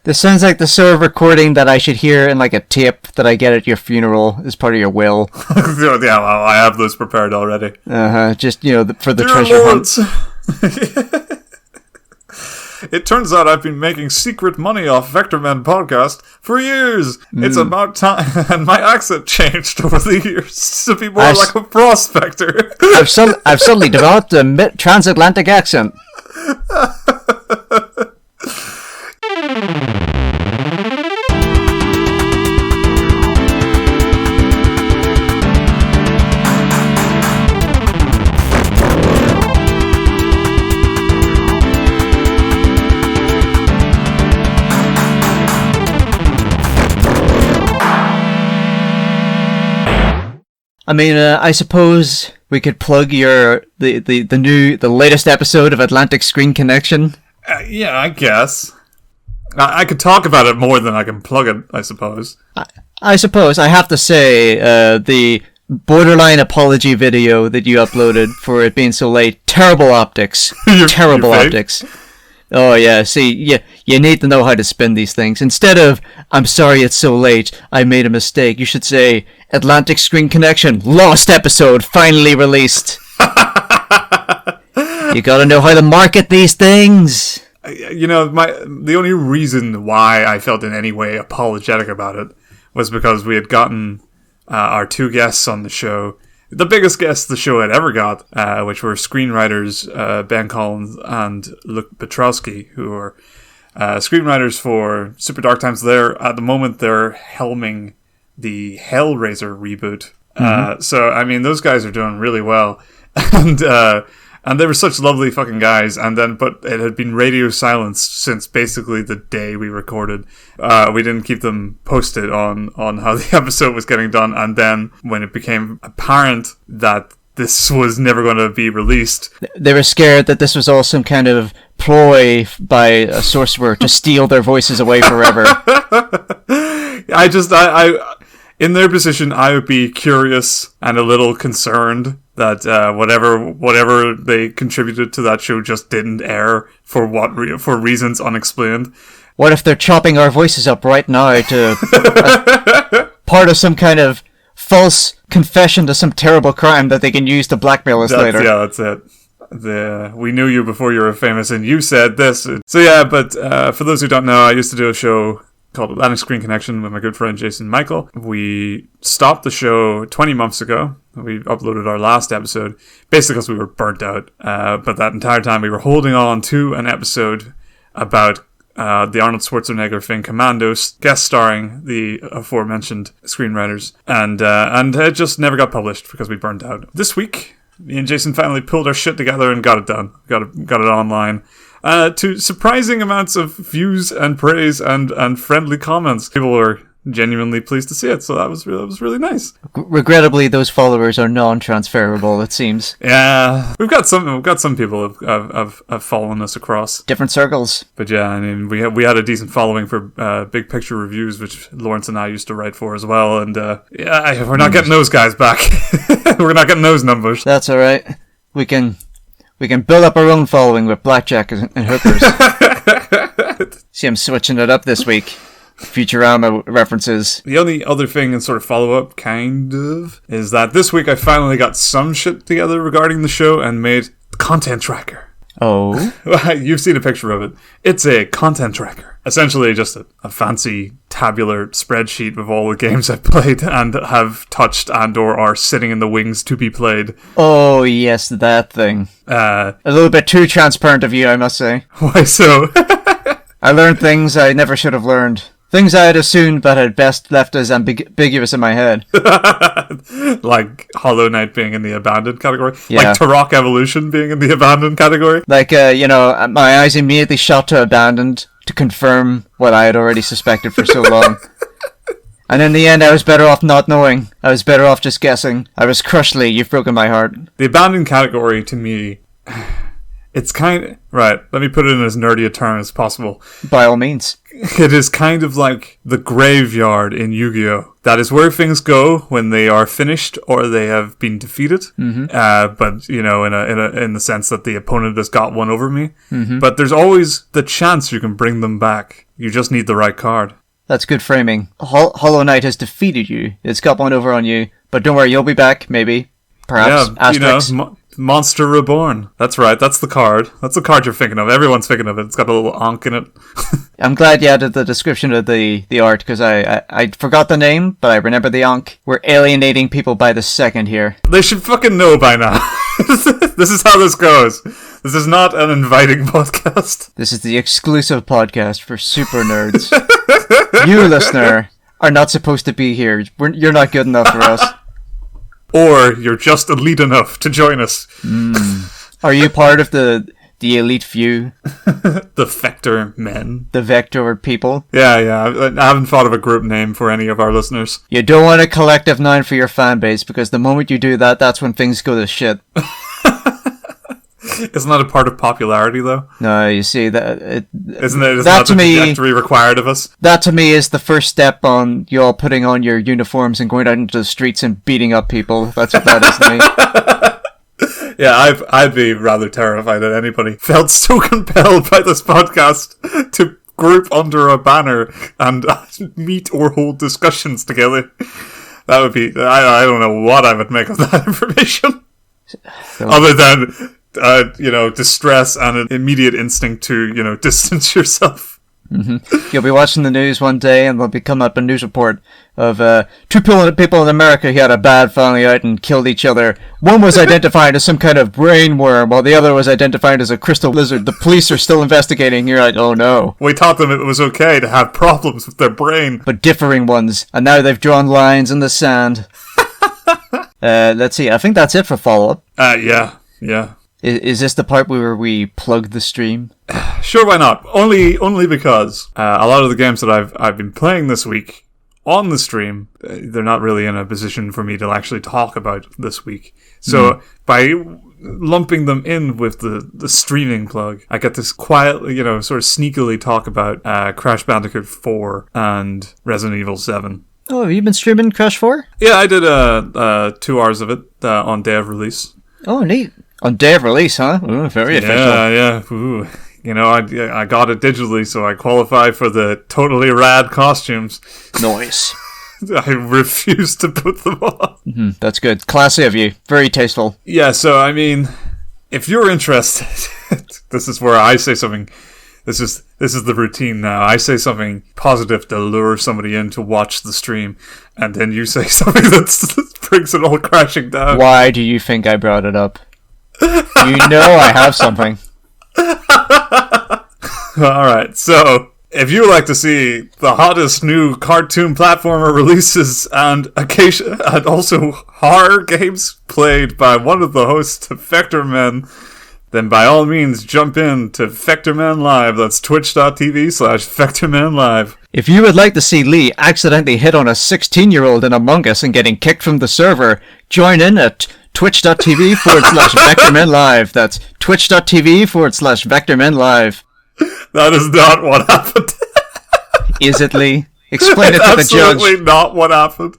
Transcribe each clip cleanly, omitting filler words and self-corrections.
This sounds like the sort of recording that I should hear in like a tape that I get at your funeral as part of your will. Yeah, well, I have those prepared already. Just, for the Dear treasure Lords. hunt. It turns out I've been making secret money off Vectormen podcast for years. It's about time, and my accent changed over the years to be more like a prospector. I've suddenly developed a transatlantic accent. I mean, I suppose we could plug the latest episode of Atlantic Screen Connection. Yeah, I guess. I could talk about it more than I can plug it, I suppose. I suppose. I have to say, the borderline apology video that you uploaded for it being so late, terrible optics. Terrible optics. Oh yeah, see, you need to know how to spin these things. Instead of, I'm sorry it's so late, I made a mistake, you should say, Atlantic Screen Connection, lost episode, finally released. You gotta know how to market these things. The only reason why I felt in any way apologetic about it was because we had gotten our two guests on the show. The biggest guests the show had ever got, which were screenwriters Ben Collins and Luke Petrowski, who are screenwriters for Super Dark Times. At the moment, they're helming the Hellraiser reboot. So, I mean, those guys are doing really well. And they were such lovely fucking guys. But it had been radio silence since basically the day we recorded. We didn't keep them posted on how the episode was getting done. And then when it became apparent that this was never going to be released, they were scared that this was all some kind of ploy by a sorcerer to steal their voices away forever. In their position, I would be curious and a little concerned that whatever they contributed to that show just didn't air for reasons unexplained. What if they're chopping our voices up right now to part of some kind of false confession to some terrible crime that they can use to blackmail us later? Yeah, that's it. We knew you before you were famous, and you said this. So yeah, but for those who don't know, I used to do a show called Atlantic Screen Connection with my good friend Jason Michael. We stopped the show 20 months ago. We uploaded our last episode, basically because we were burnt out. But that entire time we were holding on to an episode about the Arnold Schwarzenegger film Commandos, guest starring the aforementioned screenwriters. And it just never got published because we burnt out. This week, me and Jason finally pulled our shit together and got it done. Got it online. To surprising amounts of views and praise and friendly comments. People were genuinely pleased to see it, so that was really nice. Regrettably, those followers are non-transferable, it seems. Yeah, we've got some people have followed us across different circles. But yeah, I mean, we had a decent following for Big Picture Reviews, which Lawrence and I used to write for as well, and yeah, we're not getting those guys back. We're not getting those numbers. That's all right. We can build up our own following with blackjack and hookers. See, I'm switching it up this week. Futurama references. The only other thing and sort of follow-up, kind of, is that this week I finally got some shit together regarding the show and made ContentTracker. Oh? You've seen a picture of it. It's a content tracker. Essentially just a fancy tabular spreadsheet of all the games I've played and have touched and or are sitting in the wings to be played. Oh, yes, that thing. A little bit too transparent of you, I must say. Why so? I learned things I never should have learned. Things I had assumed but had best left as ambiguous in my head. Like Hollow Knight being in the abandoned category? Yeah. Like Turok Evolution being in the abandoned category? Like, my eyes immediately shot to abandoned to confirm what I had already suspected for so long. And in the end, I was better off not knowing. I was better off just guessing. I was crushed, Lee. You've broken my heart. The abandoned category, to me, It's right, let me put it in as nerdy a term as possible. By all means. It is kind of like the graveyard in Yu-Gi-Oh! That is where things go when they are finished or they have been defeated. Mm-hmm. But in the sense that the opponent has got one over me. Mm-hmm. But there's always the chance you can bring them back. You just need the right card. That's good framing. Hollow Knight has defeated you. It's got one over on you. But don't worry, you'll be back, maybe. Perhaps. Yeah, Asterix. Monster Reborn. That's right, that's the card. That's the card you're thinking of. Everyone's thinking of it. It's got a little onk in it. I'm glad you added the description of the art, because I forgot the name, but I remember the onk. We're alienating people by the second here. They should fucking know by now. This is how this goes. This is not an inviting podcast. This is the exclusive podcast for super nerds. You, listener, are not supposed to be here. You're not good enough for us. Or you're just elite enough to join us. Are you part of the elite few? The Vectormen. The Vector people? Yeah. I haven't thought of a group name for any of our listeners. You don't want a collective noun for your fan base, because the moment you do that, that's when things go to shit. Isn't that a part of popularity, though? No, you see, isn't that the trajectory required of us? That to me is the first step on you all putting on your uniforms and going out into the streets and beating up people. That's what that is to me. Yeah, I'd be rather terrified that anybody felt so compelled by this podcast to group under a banner and meet or hold discussions together. That would be... I don't know what I would make of that information. Other than... distress and an immediate instinct to, distance yourself. Mm-hmm. You'll be watching the news one day and there'll be come up a news report of two people in America who had a bad falling out and killed each other. One was identified as some kind of brain worm, while the other was identified as a crystal lizard. The police are still investigating. You're like, oh no. We taught them it was okay to have problems with their brain. But differing ones. And now they've drawn lines in the sand. Let's see. I think that's it for follow-up. Yeah. Is this the part where we plug the stream? Sure, why not? Only because a lot of the games that I've been playing this week on the stream, they're not really in a position for me to actually talk about this week. So by lumping them in with the streaming plug, I get this quietly, sort of sneakily talk about Crash Bandicoot 4 and Resident Evil 7. Oh, have you been streaming Crash 4? Yeah, I did 2 hours of it on day of release. Oh, neat. On day of release, huh? Ooh, very official. Yeah. Ooh. I got it digitally, so I qualify for the totally rad costumes. Nice. I refuse to put them on. Mm-hmm, that's good. Classy of you. Very tasteful. Yeah, so, I mean, if you're interested, this is where I say something. This is the routine now. I say something positive to lure somebody in to watch the stream, and then you say something that brings it all crashing down. Why do you think I brought it up? You know I have something. Alright, so if you like to see the hottest new cartoon platformer releases and also horror games played by one of the hosts of Vectormen, then by all means jump in to Vectormen Live. That's twitch.tv/Vectormen Live. If you would like to see Lee accidentally hit on a 16-year-old in Among Us and getting kicked from the server, join in at twitch.tv/Vectormen Live. That's twitch.tv/Vectormen Live. That is not what happened. Is it, Lee? Explain it to the judge. Absolutely not what happened.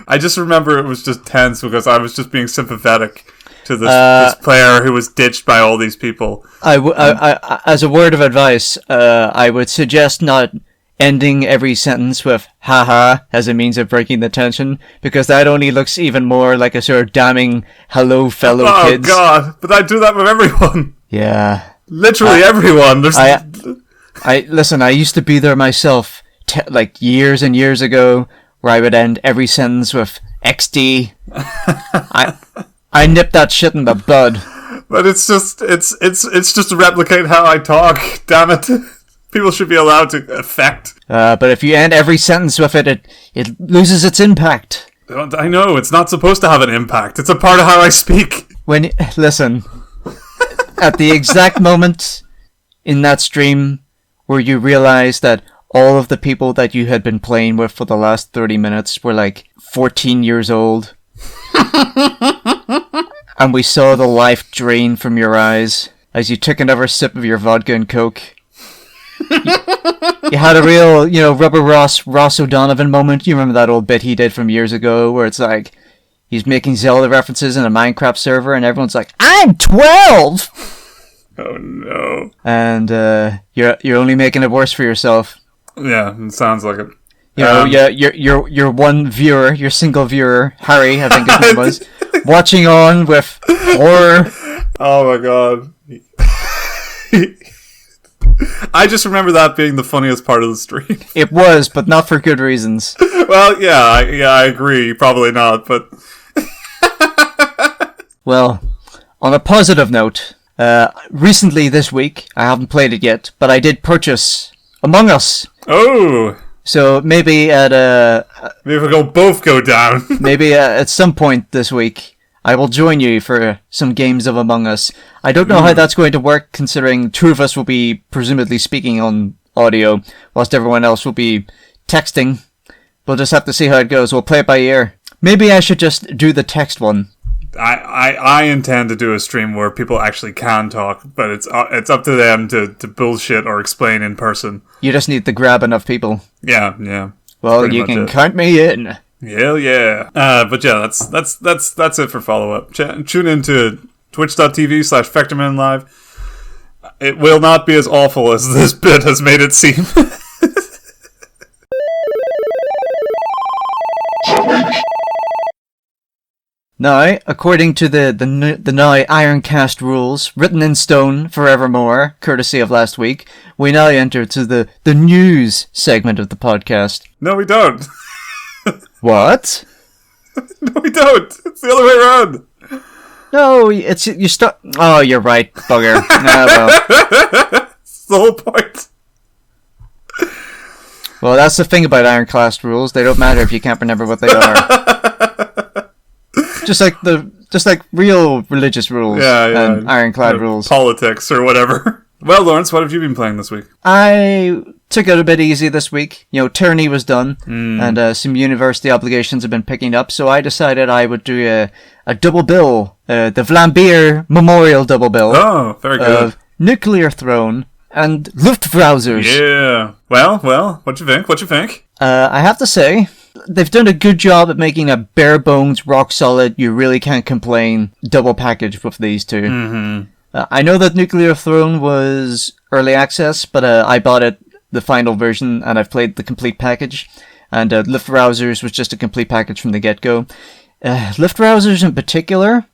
I just remember it was just tense because I was just being sympathetic to this player who was ditched by all these people. I as a word of advice, I would suggest not ending every sentence with haha as a means of breaking the tension, because that only looks even more like a sort of damning hello fellow kids. Oh god, but I do that with everyone. Yeah. Literally everyone. Listen, I used to be there myself, like years and years ago, where I would end every sentence with XD. I nipped that shit in the bud. But it's just to replicate how I talk, damn it. People should be allowed to affect. But if you end every sentence with it loses its impact. I know, it's not supposed to have an impact. It's a part of how I speak. Listen, at the exact moment in that stream where you realized that all of the people that you had been playing with for the last 30 minutes were like 14 years old, and we saw the life drain from your eyes as you took another sip of your vodka and coke. You had a real, Rubber Ross O'Donovan moment. You remember that old bit he did from years ago where it's like, he's making Zelda references in a Minecraft server and everyone's like, I'm 12! Oh no. And you're only making it worse for yourself. Yeah, it sounds like it. Your one viewer, your single viewer, Harry, I think his name was, watching on with horror. Oh my god. I just remember that being the funniest part of the stream. It was, but not for good reasons. Well, I agree. Probably not, but... Well, on a positive note, recently this week, I haven't played it yet, but I did purchase Among Us. Oh! So maybe maybe we'll both go down. Maybe at some point this week, I will join you for some games of Among Us. I don't know how that's going to work, considering two of us will be presumably speaking on audio, whilst everyone else will be texting. We'll just have to see how it goes. We'll play it by ear. Maybe I should just do the text one. I intend to do a stream where people actually can talk, but it's up to them to bullshit or explain in person. You just need to grab enough people. Yeah. Well, you can count me in. Hell yeah. But yeah, that's it for follow-up. Tune in to twitch.tv/Vectormen Live. It will not be as awful as this bit has made it seem. Now, according to the now Ironcast rules, written in stone forevermore, courtesy of last week, we now enter to the news segment of the podcast. No, we don't. What? No, we don't. It's the other way around. No, it's you start. Oh, you're right, bugger. Well. That's the whole point. Well, that's the thing about Ironclast rules. They don't matter if you can't remember what they are. just like real religious rules and Ironclad rules. Politics or whatever. Well, Lawrence, what have you been playing this week? I took it a bit easy this week. Tyranny was done, and some university obligations have been picking up, so I decided I would do a double bill, the Vlambeer Memorial double bill. Oh, very good. Of Nuclear Throne and Luftrausers. Yeah. Well, what you think? I have to say, they've done a good job at making a bare bones, rock solid, you really can't complain double package with these two. Mm-hmm. I know that Nuclear Throne was early access, but I bought it, the final version, and I've played the complete package. And Luftrausers was just a complete package from the get-go. Luftrausers in particular,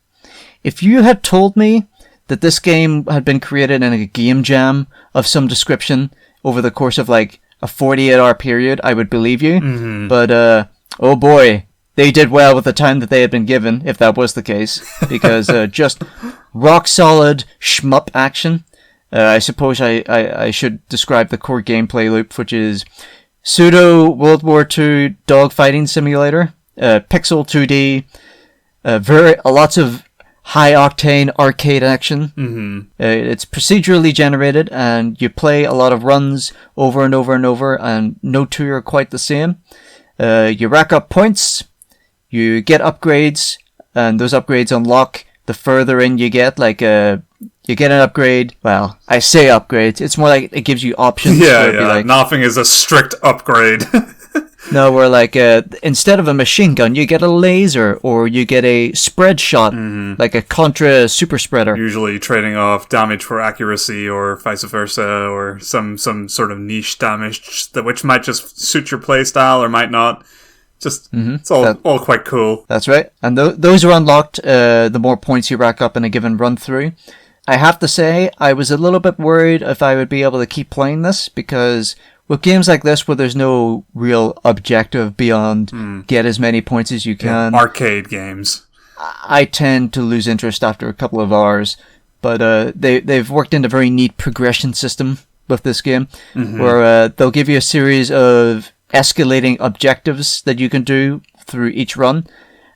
if you had told me that this game had been created in a game jam of some description over the course of like a 48-hour period, I would believe you. Mm-hmm. But, oh boy, they did well with the time that they had been given, if that was the case. Because just rock-solid shmup action. I suppose I should describe the core gameplay loop, which is pseudo World War II dogfighting simulator, pixel 2D, lots of high-octane arcade action. Mm-hmm. It's procedurally generated, and you play a lot of runs over and over and over, and no two are quite the same. You rack up points, you get upgrades, and those upgrades unlock the further in you get, like you get an upgrade. Well, I say upgrades. It's more like it gives you options. Yeah. Nothing is a strict upgrade. No, where like instead of a machine gun, you get a laser, or you get a spread shot, like a Contra super spreader. Usually trading off damage for accuracy, or vice versa, or some sort of niche damage which might just suit your playstyle or might not. Just it's all quite cool. That's right, and those are unlocked the more points you rack up in a given run through. I have to say, I was a little bit worried if I would be able to keep playing this, because with games like this where there's no real objective beyond get as many points as you can. Yeah, arcade games. I tend to lose interest after a couple of hours. But they've worked in a very neat progression system with this game, where they'll give you a series of escalating objectives that you can do through each run.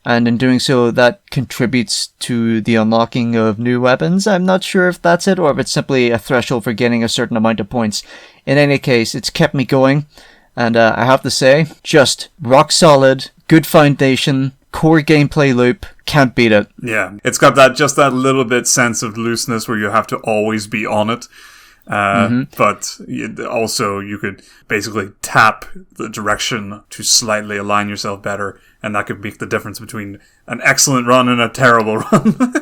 And in doing so, that contributes to the unlocking of new weapons. I'm not sure if that's it, or if it's simply a threshold for getting a certain amount of points. In any case, it's kept me going. And I have to say, just rock solid, good foundation core gameplay loop, can't beat it. Yeah, it's got that little bit sense of looseness where you have to always be on it. But also you could basically tap the direction to slightly align yourself better, and that could make the difference between an excellent run and a terrible run.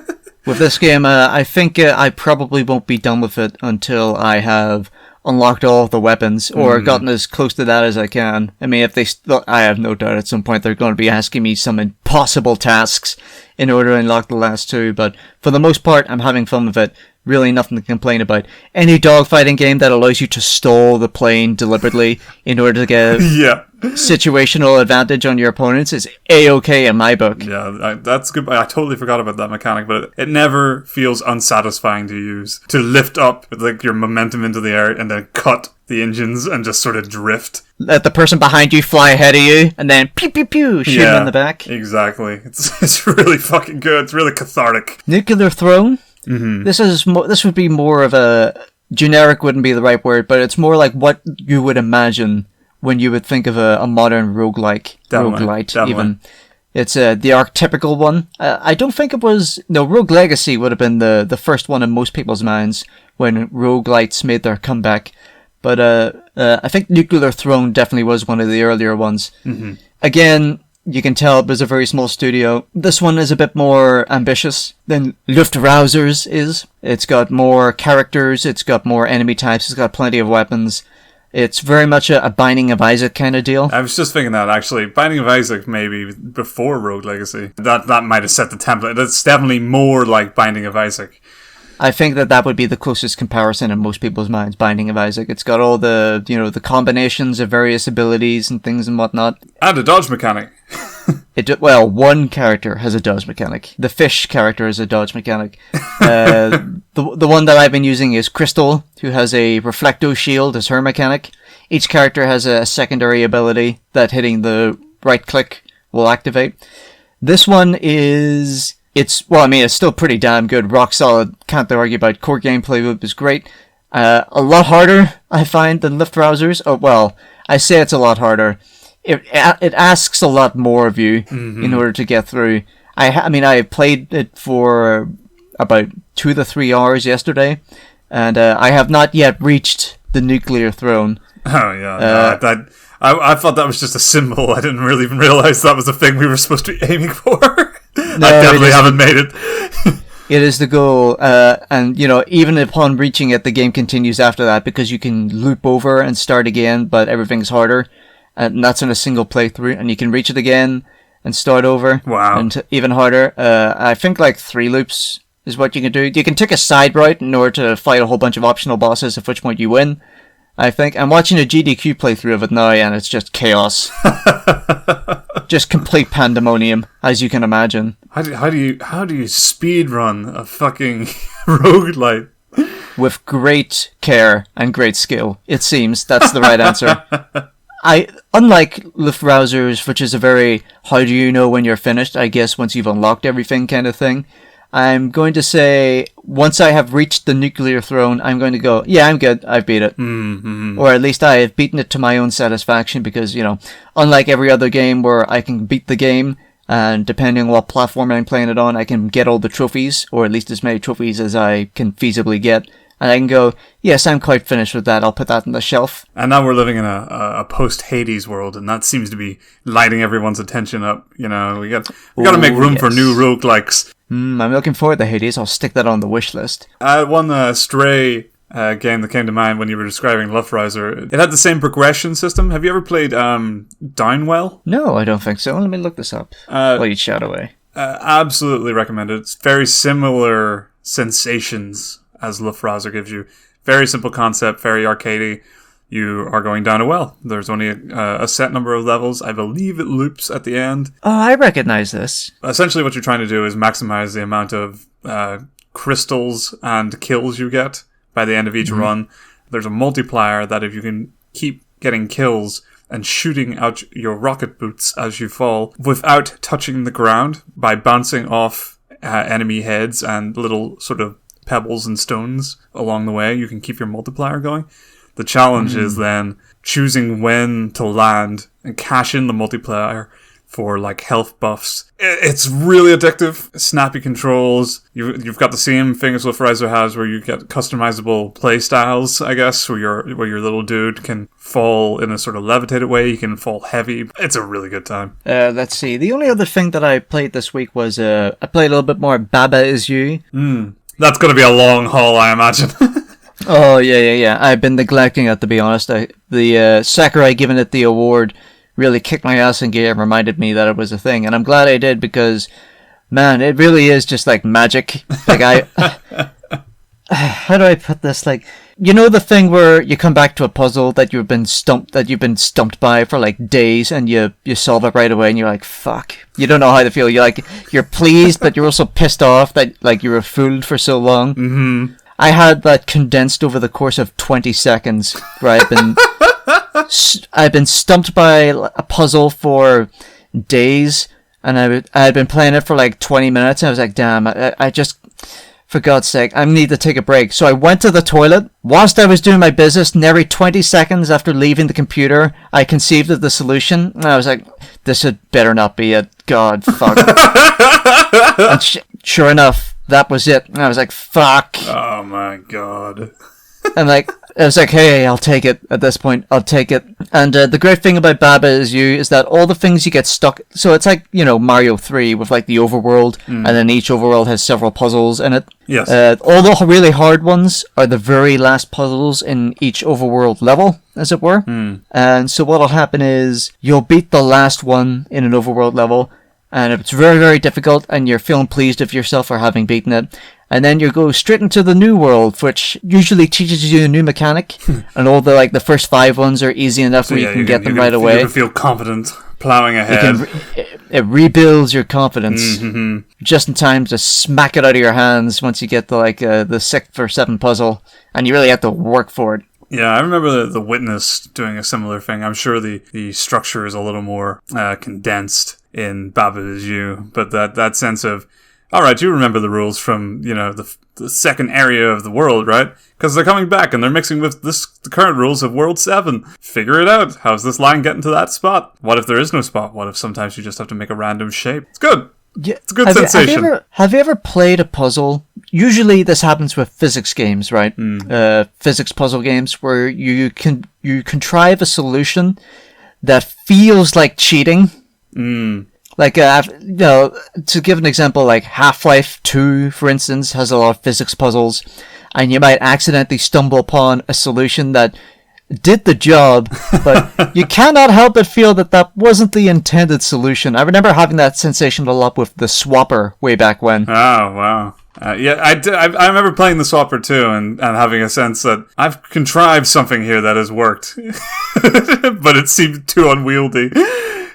With this game, I think I probably won't be done with it until I have unlocked all of the weapons, or gotten as close to that as I can. I mean, I have no doubt at some point they're going to be asking me some impossible tasks in order to unlock the last two, but for the most part, I'm having fun with it. Really nothing to complain about. Any dogfighting game that allows you to stall the plane deliberately in order to get situational advantage on your opponents is A-okay in my book. Yeah, that's good. I totally forgot about that mechanic, but it never feels unsatisfying to use. To lift up like your momentum into the air and then cut the engines and just sort of drift. Let the person behind you fly ahead of you and then pew pew pew shoot them in the back. Exactly. It's really fucking good. It's really cathartic. Nuclear Throne? Mm-hmm. This would be more of a generic, wouldn't be the right word, but it's more like what you would imagine when you would think of a modern roguelite even. It's the archetypical one. I don't think it was... No, Rogue Legacy would have been the first one in most people's minds when roguelites made their comeback. But I think Nuclear Throne definitely was one of the earlier ones. Mm-hmm. Again, you can tell it was a very small studio. This one is a bit more ambitious than Luftrausers is. It's got more characters, it's got more enemy types, it's got plenty of weapons. It's very much a Binding of Isaac kind of deal. I was just thinking that, actually. Binding of Isaac, maybe, before Rogue Legacy. That might have set the template. It's definitely more like Binding of Isaac. I think that would be the closest comparison in most people's minds, Binding of Isaac. It's got all the, the combinations of various abilities and things and whatnot. And a dodge mechanic. One character has a dodge mechanic. The fish character has a dodge mechanic. The one that I've been using is Crystal, who has a Reflecto shield as her mechanic. Each character has a secondary ability that hitting the right click will activate. This one is... It's still pretty damn good, rock solid, can't argue about. Core gameplay loop is great. A lot harder, I find, than Luftrausers. Oh, well, I say it's a lot harder. It asks a lot more of you in order to get through. I played it for about 2 to 3 hours yesterday, and I have not yet reached the Nuclear Throne. Oh, yeah. I thought that was just a symbol. I didn't really even realize that was the thing we were supposed to be aiming for. No, I definitely haven't made it. It is the goal, and even upon reaching it, the game continues after that because you can loop over and start again, but everything's harder, and that's in a single playthrough, and you can reach it again and start over. Wow. And even harder. I think 3 loops is what you can do. You can take a side route in order to fight a whole bunch of optional bosses, at which point you win. I think I'm watching a GDQ playthrough of it now, and it's just chaos. Just complete pandemonium, as you can imagine. How do you speed run a fucking roguelite? With great care and great skill, it seems. That's the right answer. Unlike Luftrausers, which is a very how do you know when you're finished, I guess once you've unlocked everything kind of thing, I'm going to say, once I have reached the Nuclear Throne, I'm going to go, yeah, I'm good, I've beat it. Mm-hmm. Or at least I have beaten it to my own satisfaction, because, unlike every other game where I can beat the game, and depending on what platform I'm playing it on, I can get all the trophies, or at least as many trophies as I can feasibly get, and I can go, yes, I'm quite finished with that, I'll put that on the shelf. And now we're living in a post-Hades world, and that seems to be lighting everyone's attention up. We got to make room for new roguelikes. I'm looking forward to Hades. I'll stick that on the wish list. One Stray game that came to mind when you were describing Luftrauser. It had the same progression system. Have you ever played Downwell? No, I don't think so. Let me look this up while you chat away. Absolutely recommend it. It's very similar sensations as Luftrauser gives you. Very simple concept, very arcadey. You are going down a well. There's only a set number of levels. I believe it loops at the end. Oh, I recognize this. Essentially what you're trying to do is maximize the amount of crystals and kills you get by the end of each run. There's a multiplier that if you can keep getting kills and shooting out your rocket boots as you fall without touching the ground by bouncing off enemy heads and little sort of pebbles and stones along the way, you can keep your multiplier going. The challenge is then choosing when to land and cash in the multiplier, for like health buffs. It's really addictive. Snappy controls. You've got the same thing as Luftrauser has, where you get customizable play styles, I guess, where your little dude can fall in a sort of levitated way. You can fall heavy. It's a really good time. Let's see. The only other thing that I played this week was I played a little bit more Baba Is You. That's going to be a long haul, I imagine. Oh, yeah. I've been neglecting it, to be honest. The Sakurai giving it the award really kicked my ass in gear and reminded me that it was a thing. And I'm glad I did, because, man, it really is just like magic. Like, how do I put this? Like, you know the thing where you come back to a puzzle that you've been stumped by for like days, and you solve it right away, and you're like, fuck. You don't know how to feel. You're pleased, but you're also pissed off that like you were fooled for so long. Mm-hmm. I had that condensed over the course of 20 seconds, where I've been stumped by a puzzle for days, and I had been playing it for like 20 minutes, and I was like, damn, I just, for God's sake, I need to take a break. So I went to the toilet. Whilst I was doing my business, nearly 20 seconds after leaving the computer, I conceived of the solution, and I was like, this had better not be it. God, fuck. And sure enough, that was it. And I was like, fuck. Oh my god. And like, I was like, hey, I'll take it at this point. I'll take it. And the great thing about Baba Is You is that all the things you get stuck... So it's like, Mario 3 with like the overworld, and then each overworld has several puzzles in it. Yes. All the really hard ones are the very last puzzles in each overworld level, as it were. And so what'll happen is you'll beat the last one in an overworld level, and it's very, very difficult, and you're feeling pleased of yourself for having beaten it. And then you go straight into the new world, which usually teaches you a new mechanic. And all the first 5 ones are easy enough where you can get them right away. You can feel confident plowing ahead. It rebuilds your confidence just in time to smack it out of your hands once you get to the 6th or 7th puzzle, and you really have to work for it. Yeah, I remember the Witness doing a similar thing. I'm sure the structure is a little more condensed in Baba Is You, but that sense of, all right, you remember the rules from, the second area of the world, right? Because they're coming back and they're mixing with the current rules of World 7. Figure it out. How's this line getting to that spot? What if there is no spot? What if sometimes you just have to make a random shape? It's good. Yeah, it's a good sensation. Have you ever played a puzzle? Usually this happens with physics games, right? Physics puzzle games where you contrive a solution that feels like cheating. Like, to give an example, like Half-Life 2, for instance, has a lot of physics puzzles, and you might accidentally stumble upon a solution that did the job, but you cannot help but feel that wasn't the intended solution. I remember having that sensation a lot with the Swapper way back when. Oh, wow. Yeah, I remember playing the Swapper too, and having a sense that I've contrived something here that has worked, but it seemed too unwieldy.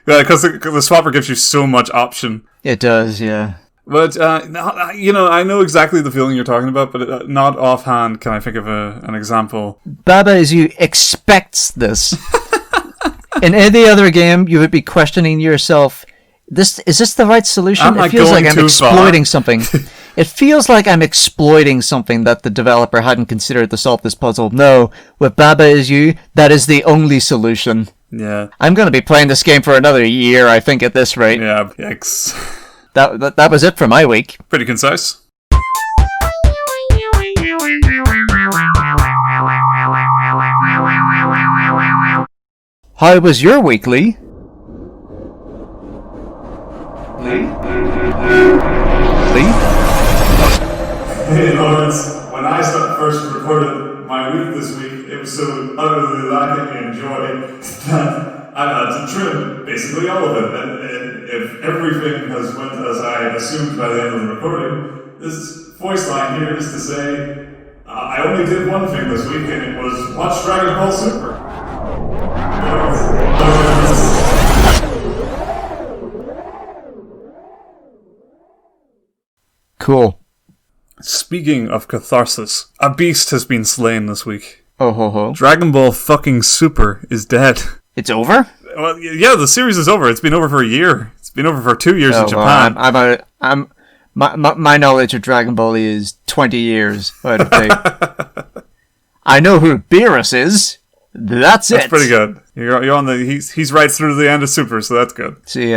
Because the Swapper gives you so much option. It does, yeah. But, I know exactly the feeling you're talking about, but not offhand can I think of an example. Baba Is You expects this. In any other game, you would be questioning yourself, is this the right solution? It feels like I'm exploiting something. It feels like I'm exploiting something that the developer hadn't considered to solve this puzzle. No, with Baba Is You, that is the only solution. Yeah. I'm going to be playing this game for another year, I think, at this rate. Yeah, yikes. That was it for my week. Pretty concise. How was your week, Lee? Lee? Hey, Lawrence. When I first recorded my week this week, it was so utterly lacking in joy that I've had to trim basically all of it. And if everything has went as I assumed by the end of the recording, this voice line here is to say, I only did one thing this week, and it was watch Dragon Ball Super. Cool. Speaking of catharsis, a beast has been slain this week. Oh ho ho. Dragon Ball fucking Super is dead. It's over? Well, yeah, the series is over. It's been over for a year. It's been over for 2 years in Japan. My knowledge of Dragon Ball is 20 years out of date. I know who Beerus is. That's it. That's pretty good. You're on the. He's right through the end of Super, so that's good. See,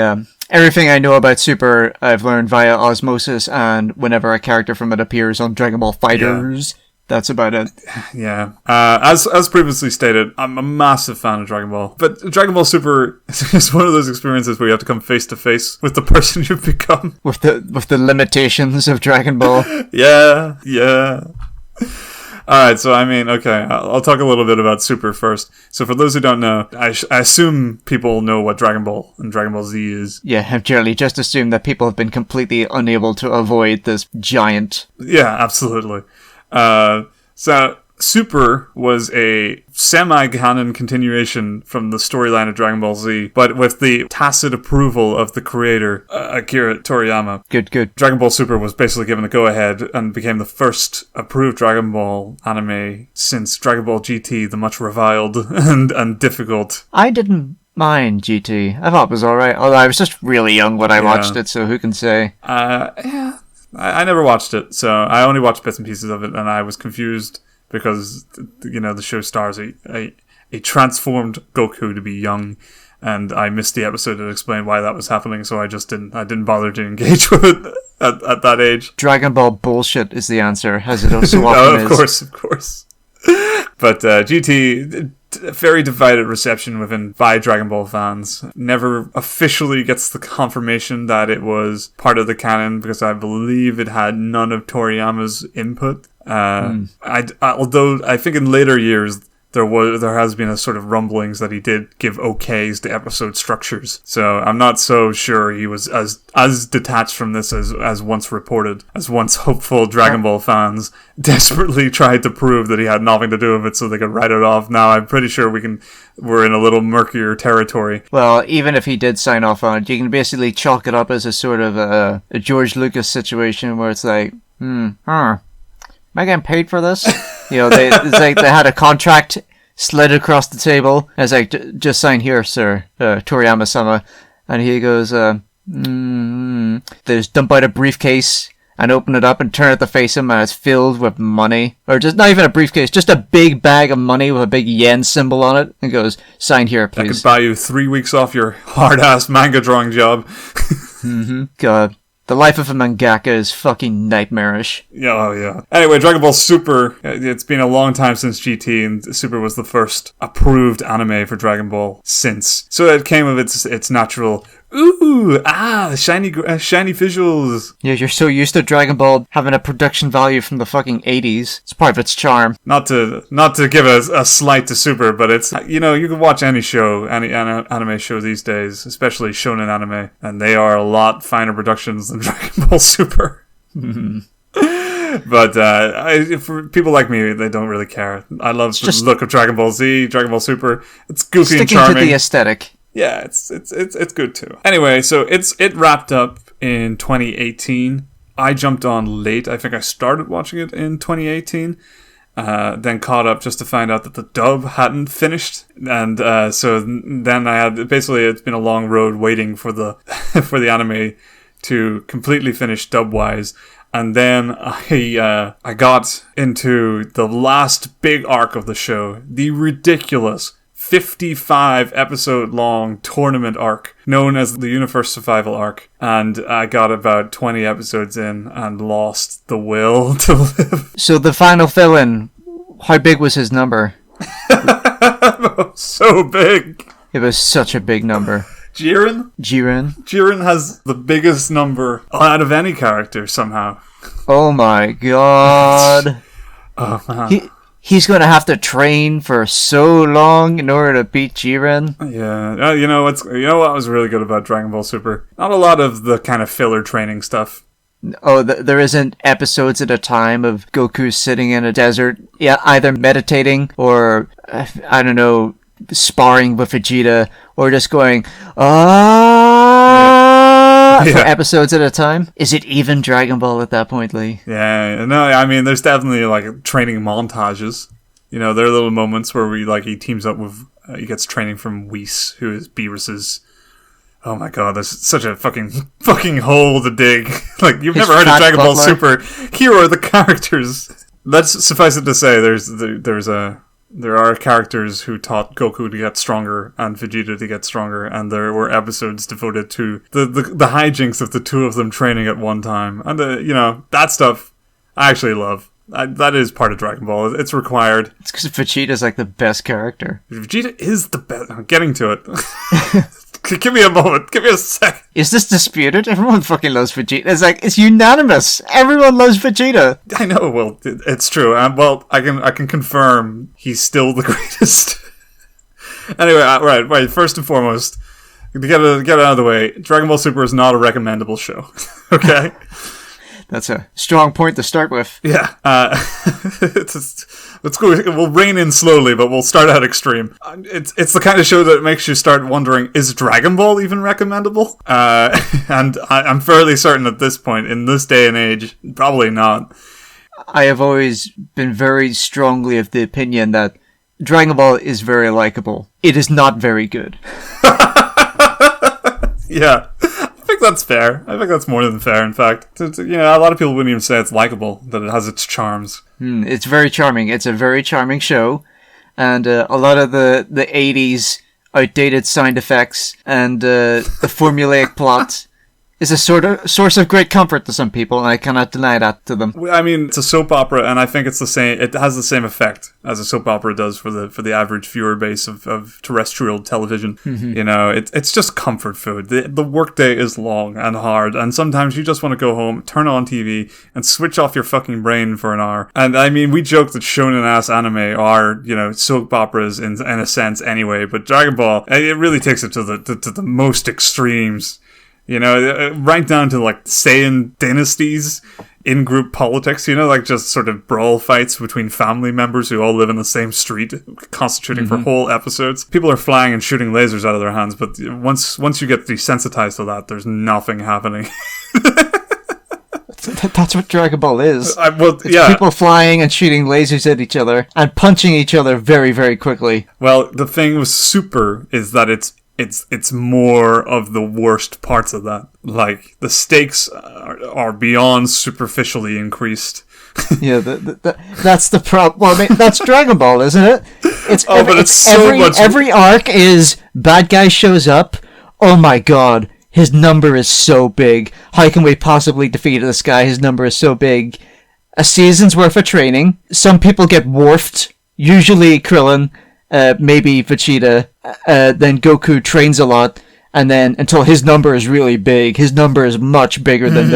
everything I know about Super, I've learned via osmosis, and whenever a character from it appears on Dragon Ball FighterZ, that's about it. Yeah. As previously stated, I'm a massive fan of Dragon Ball, but Dragon Ball Super is one of those experiences where you have to come face to face with the person you've become. With the limitations of Dragon Ball. Yeah. Alright, so I mean, okay, I'll talk a little bit about Super first. So for those who don't know, I assume people know what Dragon Ball and Dragon Ball Z is. Yeah, I've generally just assumed that people have been completely unable to avoid this giant. Yeah, absolutely. So Super was a semi-canon continuation from the storyline of Dragon Ball Z, but with the tacit approval of the creator, Akira Toriyama. Good. Dragon Ball Super was basically given a go-ahead and became the first approved Dragon Ball anime since Dragon Ball GT, the much reviled and difficult. I didn't mind GT. I thought it was alright, although I was just really young when I watched it, so who can say? Yeah. I never watched it, so I only watched bits and pieces of it, and I was confused because, the show stars a transformed Goku to be young, and I missed the episode that explained why that was happening, so I didn't bother to engage with it at that age. Dragon Ball bullshit is the answer, as it so often is. Of course. But GT, very divided reception by Dragon Ball fans. Never officially gets the confirmation that it was part of the canon, because I believe it had none of Toriyama's input. Although I think in later years there has been a sort of rumblings that he did give okays to episode structures. So I'm not so sure he was as detached from this as once reported, as once hopeful Dragon Ball fans desperately tried to prove that he had nothing to do with it so they could write it off. Now I'm pretty sure we're in a little murkier territory. Well, even if he did sign off on it, you can basically chalk it up as a sort of a George Lucas situation where it's like, am I getting paid for this? It's like they had a contract slid across the table. And it's like, just sign here, sir, Toriyama-sama. And he goes, they just dump out a briefcase and open it up and turn it to face him, and it's filled with money. Or just not even a briefcase, just a big bag of money with a big yen symbol on it. And goes, sign here, please. I could buy you 3 weeks off your hard-ass manga drawing job. God. The life of a mangaka is fucking nightmarish. Yeah. Anyway, Dragon Ball Super. It's been a long time since GT, and Super was the first approved anime for Dragon Ball since. So it came of its natural, shiny visuals. Yeah, you're so used to Dragon Ball having a production value from the fucking 80s. It's part of its charm. Not to give a slight to Super, but it's, you can watch any show, any anime show these days, especially shonen anime, and they are a lot finer productions than Dragon Ball Super. But for people like me, they don't really care. I love the look of Dragon Ball Z, Dragon Ball Super. It's goofy and charming. Sticking to the aesthetic. Yeah, it's good too. Anyway, so it wrapped up in 2018. I jumped on late. I think I started watching it in 2018. Then caught up just to find out that the dub hadn't finished, and so then I had it's been a long road waiting for the for the anime to completely finish dub wise. And then I got into the last big arc of the show, the ridiculous 55 episode long tournament arc known as the Universe Survival arc, and I got about 20 episodes in and lost the will to live. So the final fill-in, how big was his number? So big. It was such a big number. Jiren has the biggest number out of any character somehow. Oh my god. Oh man. He's going to have to train for so long in order to beat Jiren. Yeah. You know what was really good about Dragon Ball Super? Not a lot of the kind of filler training stuff. Oh, there isn't episodes at a time of Goku sitting in a desert, either meditating or, I don't know, sparring with Vegeta, or just going, for episodes at a time. Is it even Dragon Ball at that point, Lee? Yeah, no, I mean, there's definitely like training montages. There are little moments where he teams up with, he gets training from Whis, who is Beerus's. Oh my god, there's such a fucking hole to dig. Like, you've never heard of Dragon Ball Super. Here are the characters. Let's suffice it to say, there's there are characters who taught Goku to get stronger and Vegeta to get stronger, and there were episodes devoted to the hijinks of the two of them training at one time. And, that stuff I actually love. That is part of Dragon Ball. It's required. It's because Vegeta's like the best character. Vegeta is the best. I'm getting to it. Give me a moment. Give me a sec. Is this disputed? Everyone fucking loves Vegeta. It's unanimous. Everyone loves Vegeta. I know. Well, it's true. I can confirm he's still the greatest. Anyway, right. First and foremost, to get it out of the way, Dragon Ball Super is not a recommendable show. Okay. That's a strong point to start with. Yeah. Let's go. We'll rein in slowly, but we'll start out extreme. It's the kind of show that makes you start wondering, is Dragon Ball even recommendable? And I'm fairly certain at this point, in this day and age, probably not. I have always been very strongly of the opinion that Dragon Ball is very likable. It is not very good. Yeah. I think that's fair. I think that's more than fair, in fact. A lot of people wouldn't even say it's likable, that it has its charms. It's very charming. It's a very charming show. And a lot of the 80s outdated sound effects and the formulaic plot is a source of great comfort to some people, and I cannot deny that to them. I mean, it's a soap opera, and I think it's the same. It has the same effect as a soap opera does for the average viewer base of terrestrial television. Mm-hmm. It's just comfort food. The workday is long and hard, and sometimes you just want to go home, turn on TV, and switch off your fucking brain for an hour. And I mean, we joke that shonen-ass anime are, soap operas in a sense anyway, but Dragon Ball, it really takes it to the most extremes. Right down to like Saiyan dynasties, in-group politics, just sort of brawl fights between family members who all live in the same street, constituting for whole episodes. People are flying and shooting lasers out of their hands, but once you get desensitized to that, there's nothing happening. That's what Dragon Ball is. People flying and shooting lasers at each other and punching each other very, very quickly. Well, the thing with Super is that it's more of the worst parts of that. Like, the stakes are beyond superficially increased. Yeah, that's the problem. Well, I mean, that's Dragon Ball, isn't it? Every arc is bad guy shows up. Oh my god, his number is so big. How can we possibly defeat this guy? His number is so big. A season's worth of training. Some people get dwarfed. Usually Krillin. Maybe Vegeta, then Goku trains a lot, and then until his number is really big, his number is much bigger than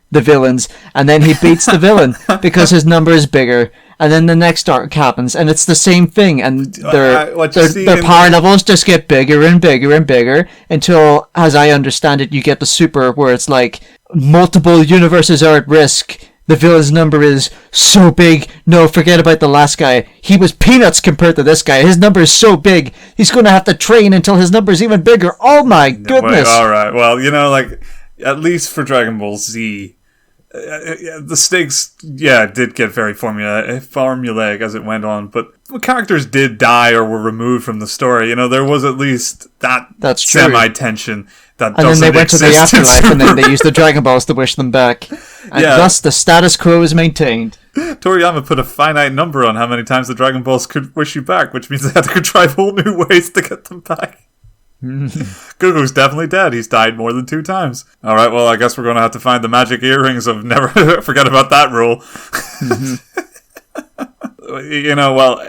the villain's, and then he beats the villain because his number is bigger, and then the next arc happens, and it's the same thing, and their power levels just get bigger and bigger and bigger until, as I understand it, you get the Super, where it's like multiple universes are at risk. The villain's number is so big. No, forget about the last guy. He was peanuts compared to this guy. His number is so big. He's going to have to train until his number is even bigger. Oh my goodness. All right. Well, at least for Dragon Ball Z, the stakes, did get very formulaic as it went on. But characters did die or were removed from the story. There was at least that's semi-tension. And then they went to the afterlife, and then they used the Dragon Balls to wish them back. And thus the status quo is maintained. Toriyama put a finite number on how many times the Dragon Balls could wish you back, which means they had to contrive whole new ways to get them back. Goku's definitely dead. He's died more than 2 times. Alright, well, I guess we're going to have to find the magic earrings of never forget about that rule.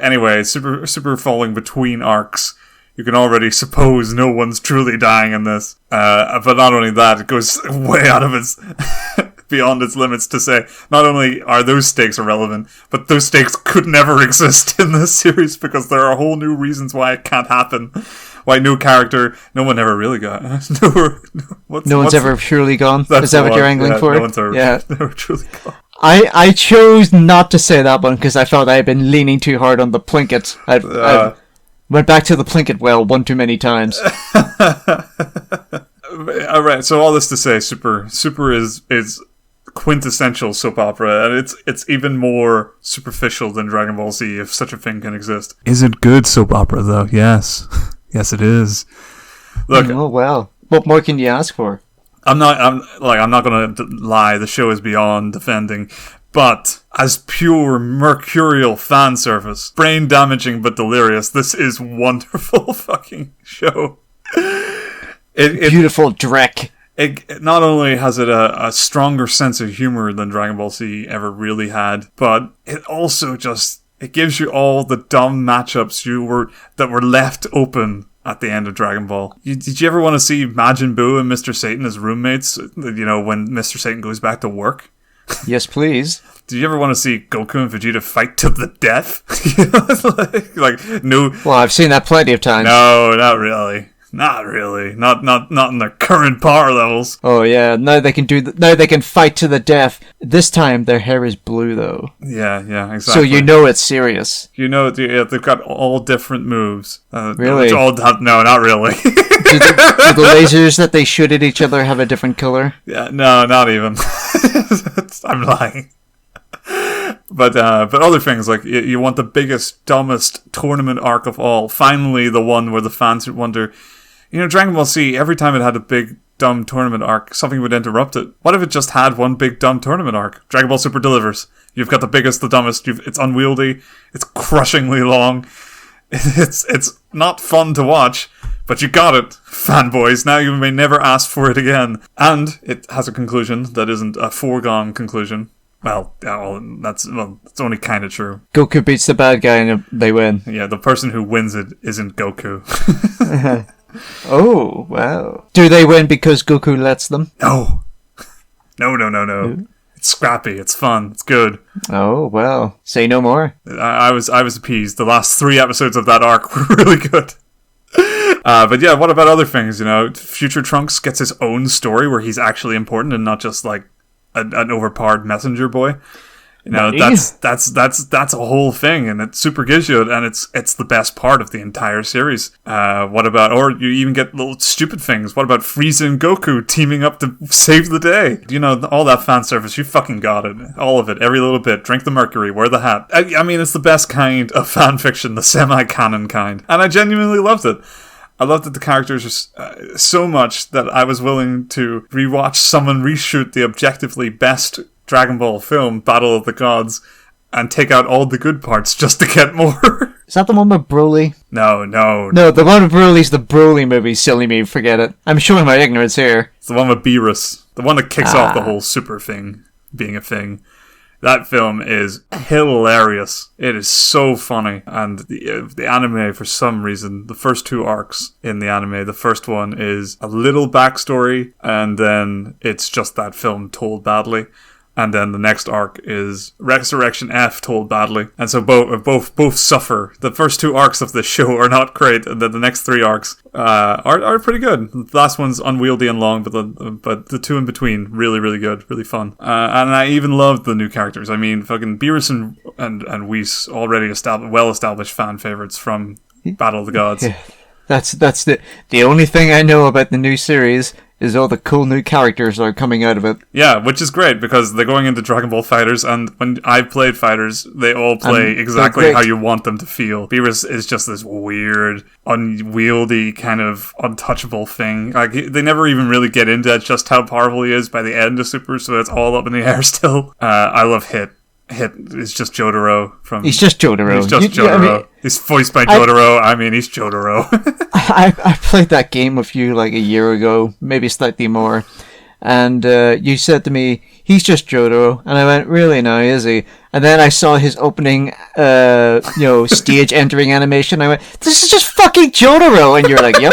Anyway, super falling between arcs. You can already suppose no one's truly dying in this. But not only that, it goes way out of its beyond its limits to say not only are those stakes irrelevant, but those stakes could never exist in this series because there are whole new reasons why it can't happen. Why no one ever really got. No one's ever truly gone? Is that what you're angling for? No one's ever truly gone. I chose not to say that one because I felt I had been leaning too hard on the Plinkett. I went back to the Plinkett well one too many times. Alright, so all this to say, Super is quintessential soap opera, and it's even more superficial than Dragon Ball Z, if such a thing can exist. Is it good soap opera, though? Yes. Yes, it is. Look. Oh, well. What more can you ask for? I'm not going to lie, the show is beyond defending, But as pure mercurial fan service, brain damaging but delirious, this is wonderful fucking show. Beautiful Drek. It not only has it a stronger sense of humor than Dragon Ball Z ever really had, but it also just, it gives you all the dumb matchups that were left open at the end of Dragon Ball. Did you ever want to see Majin Buu and Mr. Satan as roommates, you know, when Mr. Satan goes back to work? Yes, please. Do you ever want to see Goku and Vegeta fight to the death? like, no. Well, I've seen that plenty of times. No, not really. Not really. Not in their current power levels. Oh yeah, now they can now they can fight to the death. This time their hair is blue though. Yeah, exactly. So you know it's serious. You know, they've got all different moves. Really? No, not really. do the lasers that they shoot at each other have a different color? Yeah, no, not even. I'm lying. But other things, like you want the biggest, dumbest tournament arc of all. Finally, the one where the fans would wonder, you know, Dragon Ball Z, every time it had a big, dumb tournament arc, something would interrupt it. What if it just had one big, dumb tournament arc? Dragon Ball Super delivers. You've got the biggest, the dumbest, it's unwieldy, it's crushingly long, it's not fun to watch, but you got it, fanboys. Now you may never ask for it again. And it has a conclusion that isn't a foregone conclusion. Well, it's only kind of true. Goku beats the bad guy and they win. Yeah, the person who wins it isn't Goku. Oh, wow. Do they win because Goku lets them? No. No. It's scrappy, it's fun, it's good. Oh, well. Say no more. I was appeased. The last 3 episodes of that arc were really good. But yeah, what about other things, you know? Future Trunks gets his own story where he's actually important and not just like an overpowered messenger boy. You know, that's a whole thing, and it super gives you it, and it's the best part of the entire series. What about, or you even get little stupid things. What about Frieza and Goku teaming up to save the day? You know, all that fan service, you fucking got it. All of it, every little bit. Drink the mercury, wear the hat. I mean, it's the best kind of fan fiction, the semi-canon kind. And I genuinely loved it. I loved that the characters are so much that I was willing to rewatch someone reshoot the objectively best Dragon Ball film, Battle of the Gods, and take out all the good parts just to get more. Is that the one with Broly? No. No, the one with Broly's the Broly movie, silly me, forget it. I'm showing my ignorance here. It's the one with Beerus. The one that kicks off the whole super thing being a thing. That film is hilarious. It is so funny. And the anime, for some reason, the first 2 arcs in the anime, the first one is a little backstory, and then it's just that film told badly. And then the next arc is Resurrection F told badly. And so both suffer. The first 2 arcs of the show are not great, and then the next 3 arcs are pretty good. The last one's unwieldy and long, but the 2 in between, really, really good, really fun. And I even loved the new characters. I mean, fucking Beerus and Whis, already well-established fan favorites from Battle of the Gods. Yeah. That's the only thing I know about the new series is all the cool new characters that are coming out of it. Yeah, which is great because they're going into Dragon Ball Fighters, and when I've played Fighters, they all play exactly how you want them to feel. Beerus is just this weird, unwieldy, kind of untouchable thing. Like, they never even really get into just how powerful he is by the end of Super, so it's all up in the air still. I love Hit. Hit is just Jotaro from... He's just Jotaro. He's just Jotaro. He's voiced by Jotaro. He's Jotaro. I played that game with you like a year ago, maybe slightly more. And you said to me, he's just Jotaro. And I went, really now, is he? And then I saw his opening, stage entering animation. I went, this is just fucking Jotaro. And you're like, yep.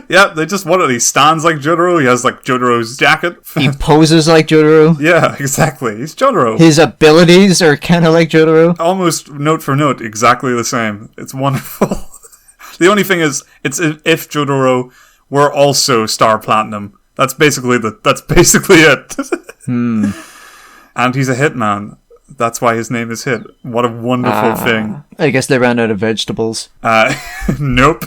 Yeah, they just wanted. He stands like Jotaro. He has like Jotaro's jacket. He poses like Jotaro. Yeah, exactly. He's Jotaro. His abilities are kind of like Jotaro. Almost note for note, exactly the same. It's wonderful. The only thing is, it's if Jotaro were also Star Platinum. That's basically it. And he's a hitman. That's why his name is Hit. What a wonderful thing. I guess they ran out of vegetables. Nope.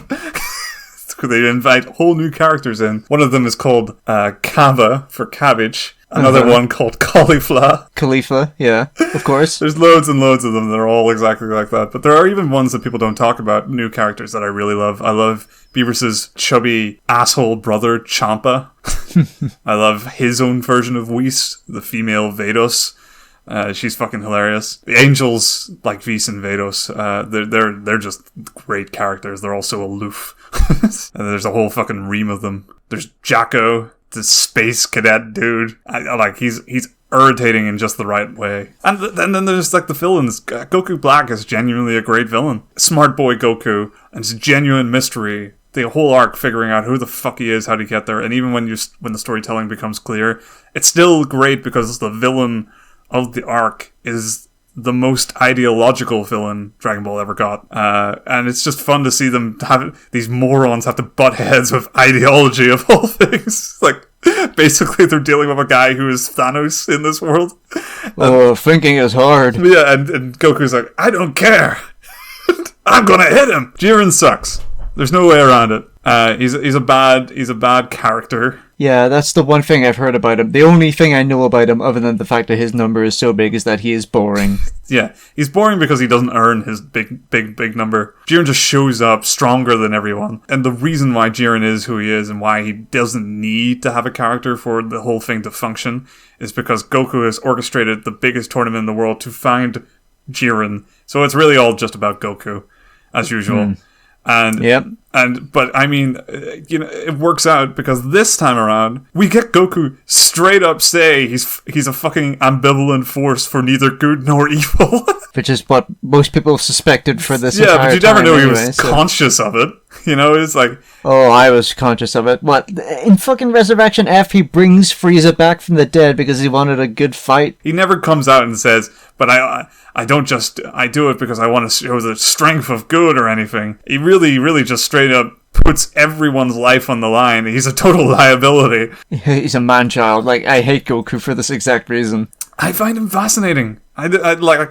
They invite whole new characters in. One of them is called Kava for cabbage. Another one called Caulifla. Khalifa, yeah, of course. There's loads and loads of them that are all exactly like that. But there are even ones that people don't talk about, new characters that I really love. I love Beaver's chubby asshole brother, Champa. I love his own version of Whis, the female Vados. She's fucking hilarious. The angels, like Whis and Vados, they're just great characters. They're also aloof. And there's a whole fucking ream of them. There's Jacko, the space cadet dude. He's irritating in just the right way. And then there's like the villains. Goku Black is genuinely a great villain. Smart boy Goku, and it's a genuine mystery. The whole arc figuring out who the fuck he is, how to get there, and even when the storytelling becomes clear, it's still great because the villain of the arc is the most ideological villain Dragon Ball ever got. And it's just fun to see them these morons have to butt heads with ideology of all things. Like, basically they're dealing with a guy who is Thanos in this world. Thinking is hard. Yeah, and Goku's like, I don't care. I'm gonna hit him. Jiren sucks. There's no way around it. He's a bad character. Yeah, that's the one thing I've heard about him. The only thing I know about him, other than the fact that his number is so big, is that he is boring. Yeah, he's boring because he doesn't earn his big number. Jiren just shows up stronger than everyone. And the reason why Jiren is who he is and why he doesn't need to have a character for the whole thing to function is because Goku has orchestrated the biggest tournament in the world to find Jiren. So it's really all just about Goku, as usual. But I mean, it works out because this time around we get Goku straight up say he's a fucking ambivalent force for neither good nor evil. Which is what most people suspected for this. Yeah, but you never know anyway, he was conscious of it. It's like, oh, I was conscious of it. What, in fucking Resurrection F, he brings Frieza back from the dead because he wanted a good fight. He never comes out and says, but I do it because I want to show the strength of good or anything. He really, really just straight up puts everyone's life on the line. He's a total liability. He's a man-child. Like, I hate Goku for this exact reason. I find him fascinating. I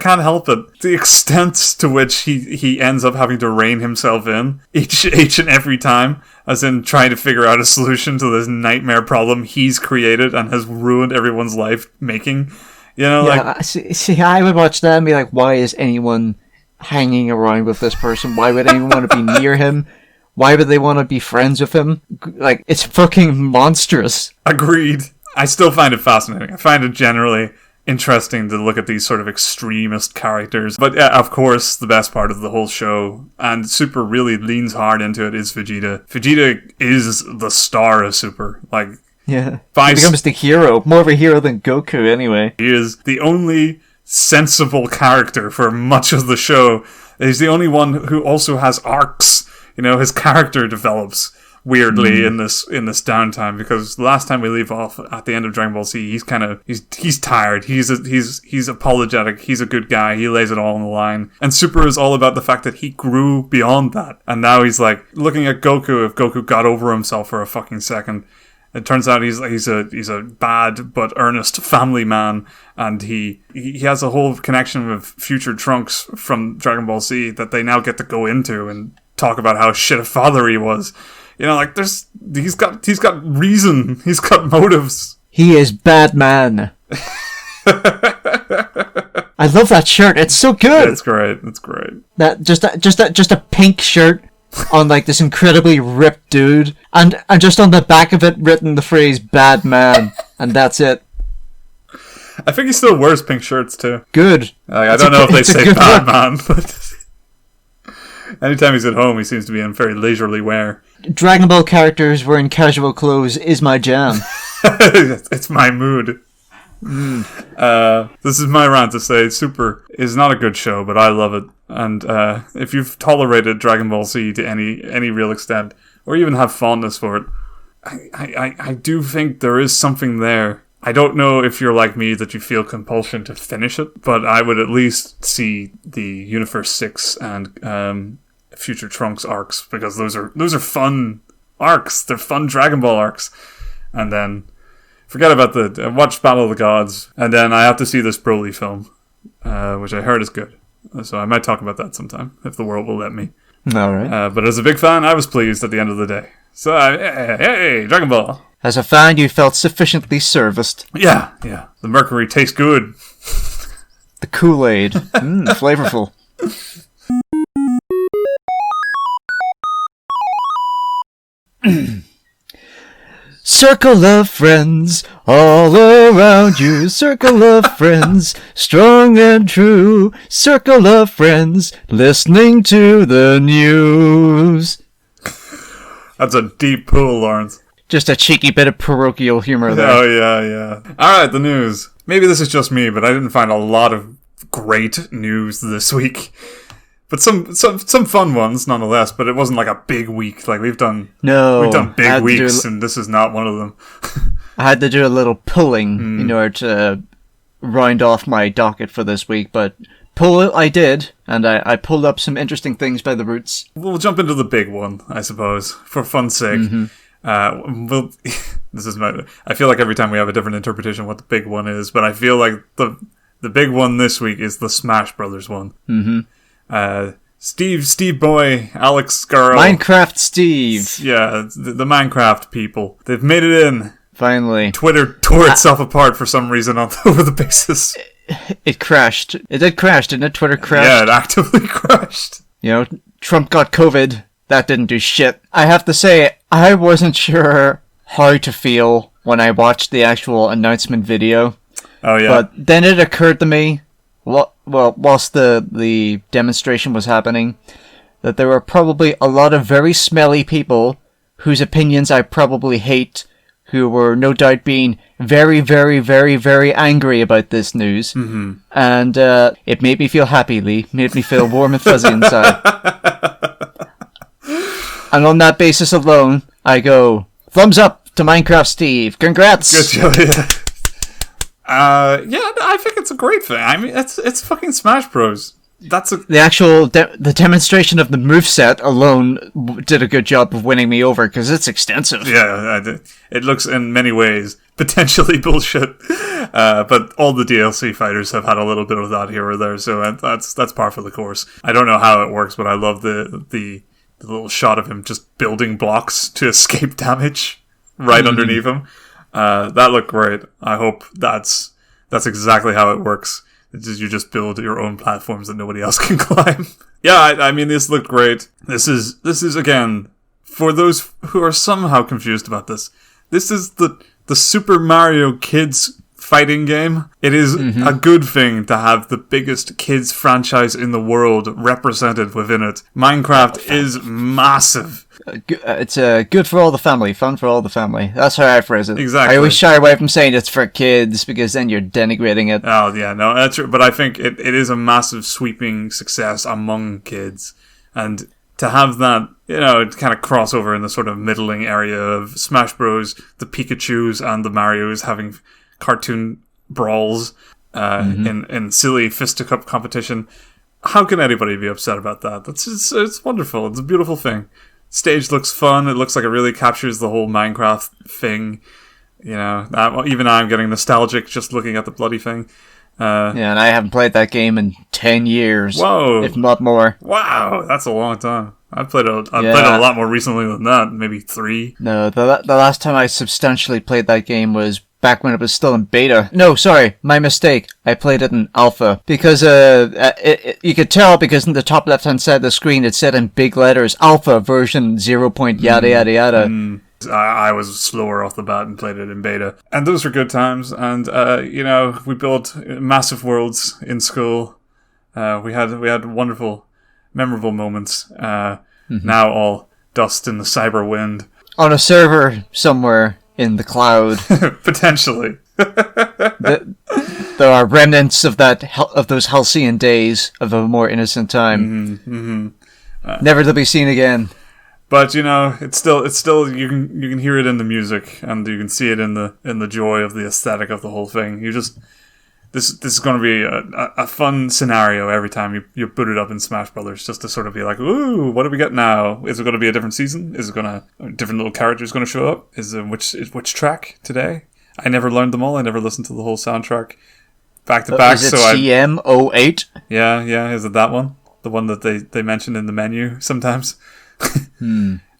can't help it. The extent to which he ends up having to rein himself in each and every time, as in trying to figure out a solution to this nightmare problem he's created and has ruined everyone's life making. See, I would watch that and be like, why is anyone hanging around with this person? Why would anyone want to be near him? Why would they want to be friends with him? Like, it's fucking monstrous. Agreed. I still find it fascinating. I find it generally interesting to look at these sort of extremist characters. But yeah, of course, the best part of the whole show, and Super really leans hard into it, is Vegeta. Vegeta is the star of Super. Like, yeah, he becomes the hero. More of a hero than Goku, anyway. He is the only sensible character for much of the show. He's the only one who also has arcs. His character develops weirdly in this downtime, because the last time we leave off at the end of Dragon Ball Z, he's tired. He's apologetic. He's a good guy. He lays it all on the line. And Super is all about the fact that he grew beyond that. And now he's like looking at Goku. If Goku got over himself for a fucking second, it turns out he's a bad but earnest family man, and he has a whole connection with future Trunks from Dragon Ball Z that they now get to go into and talk about how shit a father he was. He's got reason. He's got motives. He is bad man. I love that shirt. It's so good. It's great. It's great. That just a pink shirt on like this incredibly ripped dude, and just on the back of it written the phrase "bad man," and that's it. I think he still wears pink shirts too. Good. I don't know if they say bad man, but anytime he's at home, he seems to be in very leisurely wear. Dragon Ball characters wearing casual clothes is my jam. It's my mood. This is my rant to say Super is not a good show, but I love it. And if you've tolerated Dragon Ball Z to any real extent, or even have fondness for it, I do think there is something there. I don't know if you're like me that you feel compulsion to finish it, but I would at least see the Universe 6 and Future Trunks arcs, because those are fun arcs. They're fun Dragon Ball arcs. And then forget about watch Battle of the Gods, and then I have to see this Broly film, which I heard is good. So I might talk about that sometime if the world will let me. All right. But as a big fan, I was pleased at the end of the day. So, hey, Dragon Ball. As a fan, you felt sufficiently serviced. Yeah. The mercury tastes good. The Kool-Aid. Flavorful. Circle of friends all around you. Circle of friends, strong and true. Circle of friends, listening to the news. That's a deep pool, Lawrence. Just a cheeky bit of parochial humor there. Oh, yeah. Alright, the news. Maybe this is just me, but I didn't find a lot of great news this week. But some fun ones, nonetheless, but it wasn't like a big week. Like, we've done big weeks, and this is not one of them. I had to do a little pulling in order to round off my docket for this week, but pull it I did, and I pulled up some interesting things by the roots. We'll jump into the big one, I suppose, for fun's sake. I feel like every time we have a different interpretation of what the big one is, but I feel like the big one this week is the Smash Brothers one. Steve Boy, Alex Girl, Minecraft Steve. Yeah, the Minecraft people. They've made it in. Finally. Twitter tore itself apart for some reason over the basis. It crashed. It did crash, didn't it? Twitter crashed. Yeah, it actively crashed. You know, Trump got COVID. That didn't do shit. I have to say, I wasn't sure how to feel when I watched the actual announcement video. Oh, yeah. But then it occurred to me, whilst the demonstration was happening, that there were probably a lot of very smelly people whose opinions I probably hate, who were no doubt being very, very, very, very angry about this news. Mm-hmm. And it made me feel happy, Lee. Made me feel warm and fuzzy inside. And on that basis alone, I go, thumbs up to Minecraft Steve. Congrats! Good job, yeah, I think it's a great thing. I mean, it's fucking Smash Bros. The actual the demonstration of the moveset alone did a good job of winning me over, because it's extensive. Yeah, it looks in many ways potentially bullshit, but all the DLC fighters have had a little bit of that here or there, so that's par for the course. I don't know how it works, but I love the little shot of him just building blocks to escape damage right underneath him. That looked great. I hope that's exactly how it works. You just build your own platforms that nobody else can climb. Yeah, I mean, this looked great. This is again, for those who are somehow confused about this is the Super Mario Kids fighting game. It is a good thing to have the biggest kids franchise in the world represented within it. Minecraft is massive. It's good for all the family, fun for all the family. That's how I phrase it. Exactly. I always shy away from saying it's for kids, because then you're denigrating it. Oh, yeah, no, that's true. But I think it is a massive sweeping success among kids. And to have that, kind of crossover in the sort of middling area of Smash Bros, the Pikachus and the Marios having cartoon brawls in silly fisticuff competition. How can anybody be upset about that? It's wonderful. It's a beautiful thing. Stage looks fun. It looks like it really captures the whole Minecraft thing. Even I'm getting nostalgic just looking at the bloody thing. And I haven't played that game in 10 years. Whoa. If not more. Wow, that's a long time. I've played it a lot more recently than that, maybe 3. No, the last time I substantially played that game was back when it was still in beta. No, sorry, my mistake. I played it in alpha. Because you could tell, because in the top left-hand side of the screen it said in big letters, alpha version 0. Yada yada yada. I was slower off the bat and played it in beta. And those were good times. And, we built massive worlds in school. We had wonderful, memorable moments. Now all dust in the cyber wind. On a server somewhere in the cloud. Potentially. There are remnants of those halcyon days of a more innocent time. Never to be seen again. But it's still you can hear it in the music, and you can see it in the joy of the aesthetic of the whole thing. This is going to be a fun scenario every time you boot it up in Smash Brothers, just to sort of be like, ooh, what do we get now? Is it going to be a different season? Is it different little characters going to show up? Is it which track today? I never learned them all. I never listened to the whole soundtrack back to back. Is it CM08? Yeah. Is it that one? The one that they mentioned in the menu sometimes?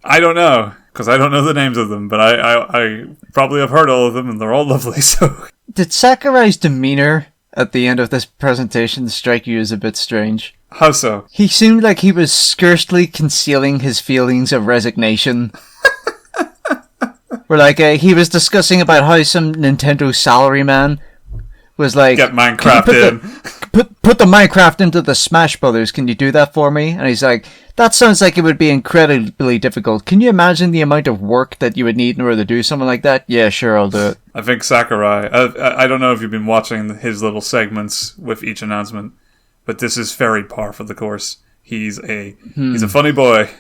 I don't know. because I don't know the names of them, but I probably have heard all of them, and they're all lovely. So, did Sakurai's demeanor at the end of this presentation strike you as a bit strange? How so? He seemed like he was scarcely concealing his feelings of resignation. Where he was discussing about how some Nintendo salaryman was like, get Minecraft in. Put the Minecraft into the Smash Brothers. Can you do that for me? And he's like, that sounds like it would be incredibly difficult. Can you imagine the amount of work that you would need in order to do something like that? Yeah, sure, I'll do it. I think Sakurai, I don't know if you've been watching his little segments with each announcement, but this is very par for the course. He's a funny boy.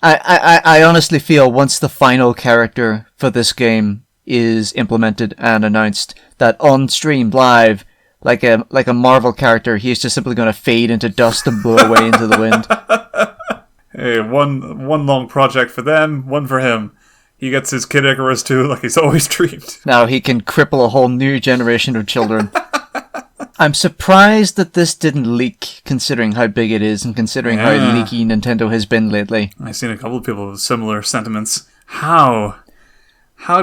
I honestly feel once the final character for this game is implemented and announced, that on stream live, like a Marvel character, he's just simply going to fade into dust and blow away into the wind. Hey, one long project for them, one for him. He gets his Kid Icarus too, like he's always dreamed. Now he can cripple a whole new generation of children. I'm surprised that this didn't leak, considering how big it is and considering how leaky Nintendo has been lately. I've seen a couple of people with similar sentiments. How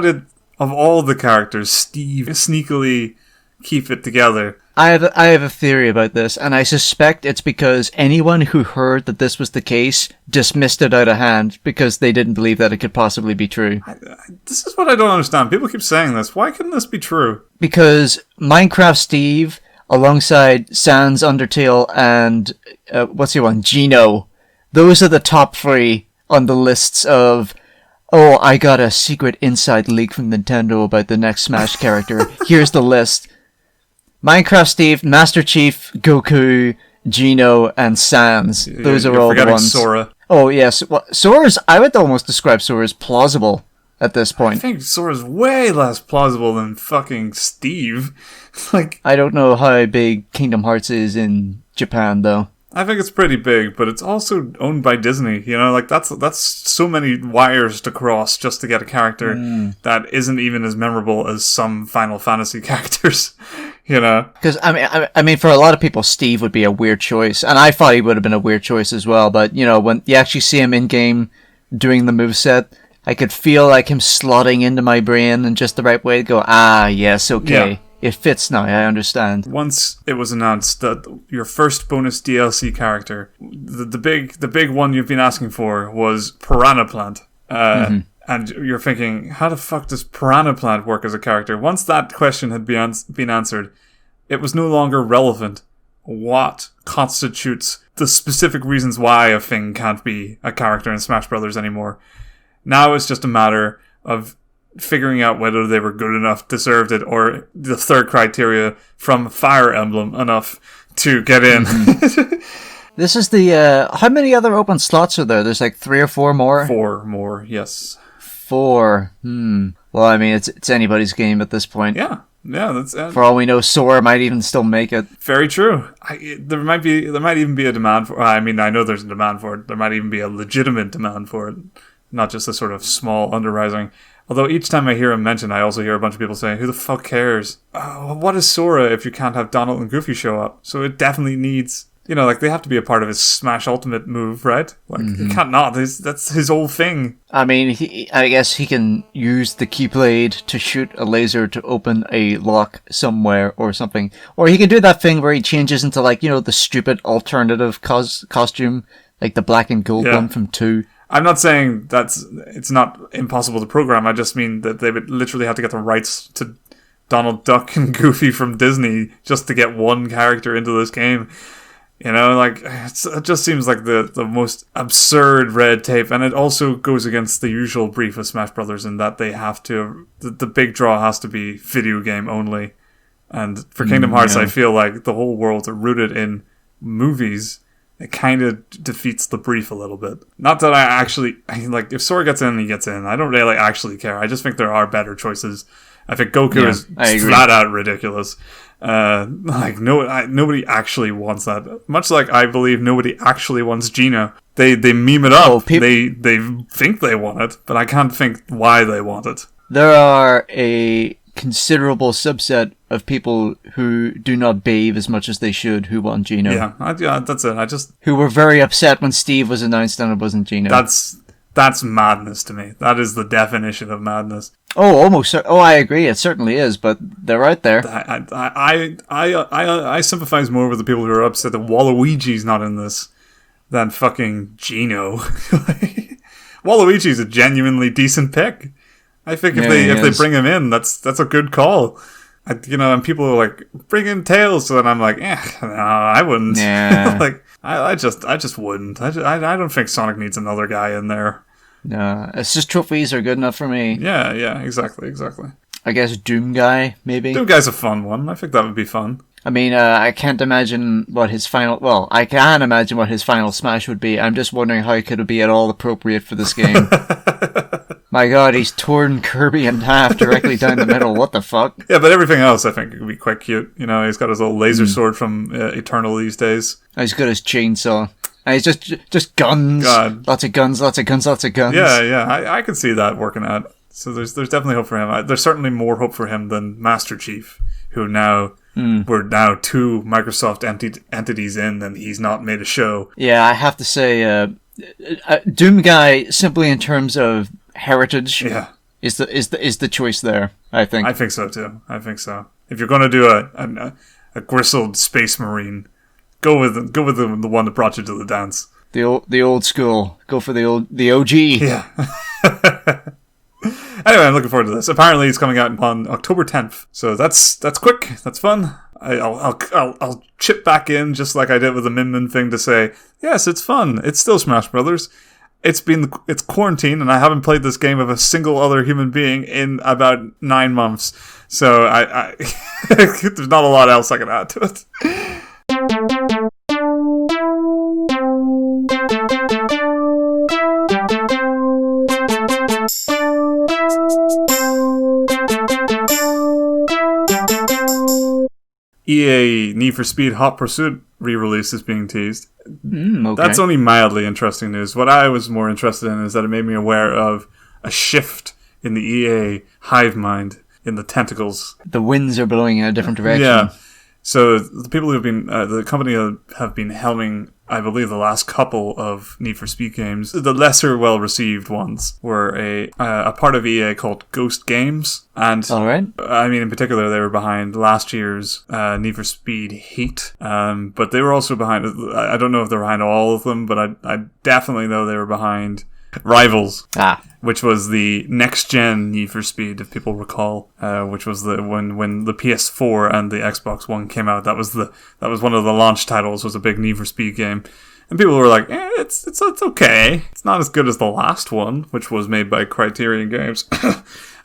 did, of all the characters, Steve sneakily keep it together? I have a theory about this, and I suspect it's because anyone who heard that this was the case dismissed it out of hand because they didn't believe that it could possibly be true. This is what I don't understand. People keep saying this. Why couldn't this be true? Because Minecraft Steve, alongside Sans Undertale and what's the one, Gino, those are the top 3 on the lists of, oh, I got a secret inside leak from Nintendo about the next Smash character. Here's the list. Minecraft Steve, Master Chief, Goku, Gino, and Sans. Those are all the ones. Sora. Oh, yes. Well, Sora's, I would almost describe Sora as plausible at this point. I think Sora's way less plausible than fucking Steve. I don't know how big Kingdom Hearts is in Japan, though. I think it's pretty big, but it's also owned by Disney. You know, that's so many wires to cross just to get a character that isn't even as memorable as some Final Fantasy characters. You know, because I mean, for a lot of people, Steve would be a weird choice, and I thought he would have been a weird choice as well. But you know, when you actually see him in game doing the moveset, I could feel like him slotting into my brain in just the right way to go, yes, okay. Yeah. It fits now, I understand. Once it was announced that your first bonus DLC character, the big one you've been asking for was Piranha Plant. And you're thinking, how the fuck does Piranha Plant work as a character? Once that question had been answered, it was no longer relevant what constitutes the specific reasons why a thing can't be a character in Smash Brothers anymore. Now it's just a matter of figuring out whether they were good enough, deserved it, or the third criteria from Fire Emblem enough to get in. This is the, how many other open slots are there? There's like 3 or 4 more? 4 more, yes. 4. Well, I mean, it's anybody's game at this point. Yeah, that's for all we know, Sora might even still make it. Very true. There might even be a demand for. I mean, I know there's a demand for it. There might even be a legitimate demand for it, not just a sort of small underrising. Although each time I hear him mentioned, I also hear a bunch of people saying, "Who the fuck cares? What is Sora if you can't have Donald and Goofy show up?" So it definitely needs. You know, like, they have to be a part of his Smash Ultimate move, right? Like, you can't not. That's his whole thing. I mean, I guess he can use the Keyblade to shoot a laser to open a lock somewhere or something. Or he can do that thing where he changes into, like, you know, the stupid alternative costume, like the black and gold one from 2. I'm not saying it's not impossible to program. I just mean that they would literally have to get the rights to Donald Duck and Goofy from Disney just to get one character into this game. You know, like, it just seems like the most absurd red tape, and it also goes against the usual brief of Smash Brothers in that they have to, the big draw has to be video game only. And for Kingdom Hearts, I feel like the whole world's rooted in movies. It kind of defeats the brief a little bit. Not that like, if Sora gets in, he gets in. I don't really actually care. I just think there are better choices. I think Goku is flat out ridiculous. Nobody actually wants that. Much like I believe nobody actually wants Gino. They meme it up. They think they want it, but I can't think why they want it. There are a considerable subset of people who do not bathe as much as they should who want Gino. Yeah, that's it. Who were very upset when Steve was announced and it wasn't Gino. That's That's madness to me. That is the definition of madness. Oh, almost. Oh, I agree. It certainly is, but they're out there. I sympathize more with the people who are upset that Waluigi's not in this than fucking Gino. Waluigi's a genuinely decent pick. I think if they bring him in, that's a good call. And people are like, bring in Tails, so then I'm like, no, I wouldn't. Yeah. Like, I just wouldn't. I don't think Sonic needs another guy in there. No, assist trophies are good enough for me. Yeah, exactly. I guess Doom Guy, maybe. Doom Guy's a fun one. I think that would be fun. I mean, I can't imagine what his final... Well, I can imagine what his final smash would be. I'm just wondering how could it be at all appropriate for this game. My god, he's torn Kirby in half directly down the middle. What the fuck? Yeah, but everything else I think would be quite cute. He's got his little laser sword from Eternal these days. He's got his chainsaw. And he's just guns. God. Lots of guns. Yeah, I can see that working out. So there's definitely hope for him. There's certainly more hope for him than Master Chief, who now... We're now 2 Microsoft entities in, and he's not made a show. Yeah, I have to say, Doom Guy, simply in terms of heritage, is the choice there. I think. I think so too. If you're going to do a gristled space marine, go with the one that brought you to the dance. The old school. Go for the OG. Yeah. Anyway, I'm looking forward to this. Apparently, it's coming out on October 10th, so that's quick. That's fun. I'll chip back in just like I did with the Min thing to say, yes, it's fun. It's still Smash Brothers. It's quarantine, and I haven't played this game of a single other human being in about 9 months. So I there's not a lot else I can add to it. EA Need for Speed Hot Pursuit re-release is being teased. Okay. That's only mildly interesting news. What I was more interested in is that it made me aware of a shift in the EA hive mind, in the tentacles. The winds are blowing in a different direction. Yeah. So the people who've been, the company have been helming, I believe, the last couple of Need for Speed games. The lesser well-received ones were a part of EA called Ghost Games. And, all right. I mean, in particular, they were behind last year's Need for Speed Heat. But they were also behind, I don't know if they're behind all of them, but I definitely know they were behind Rivals, which was the next-gen Need for Speed, if people recall, which was when the PS4 and the Xbox One came out. That was one of the launch titles. Was a big Need for Speed game, and people were like, "It's okay. It's not as good as the last one, which was made by Criterion Games."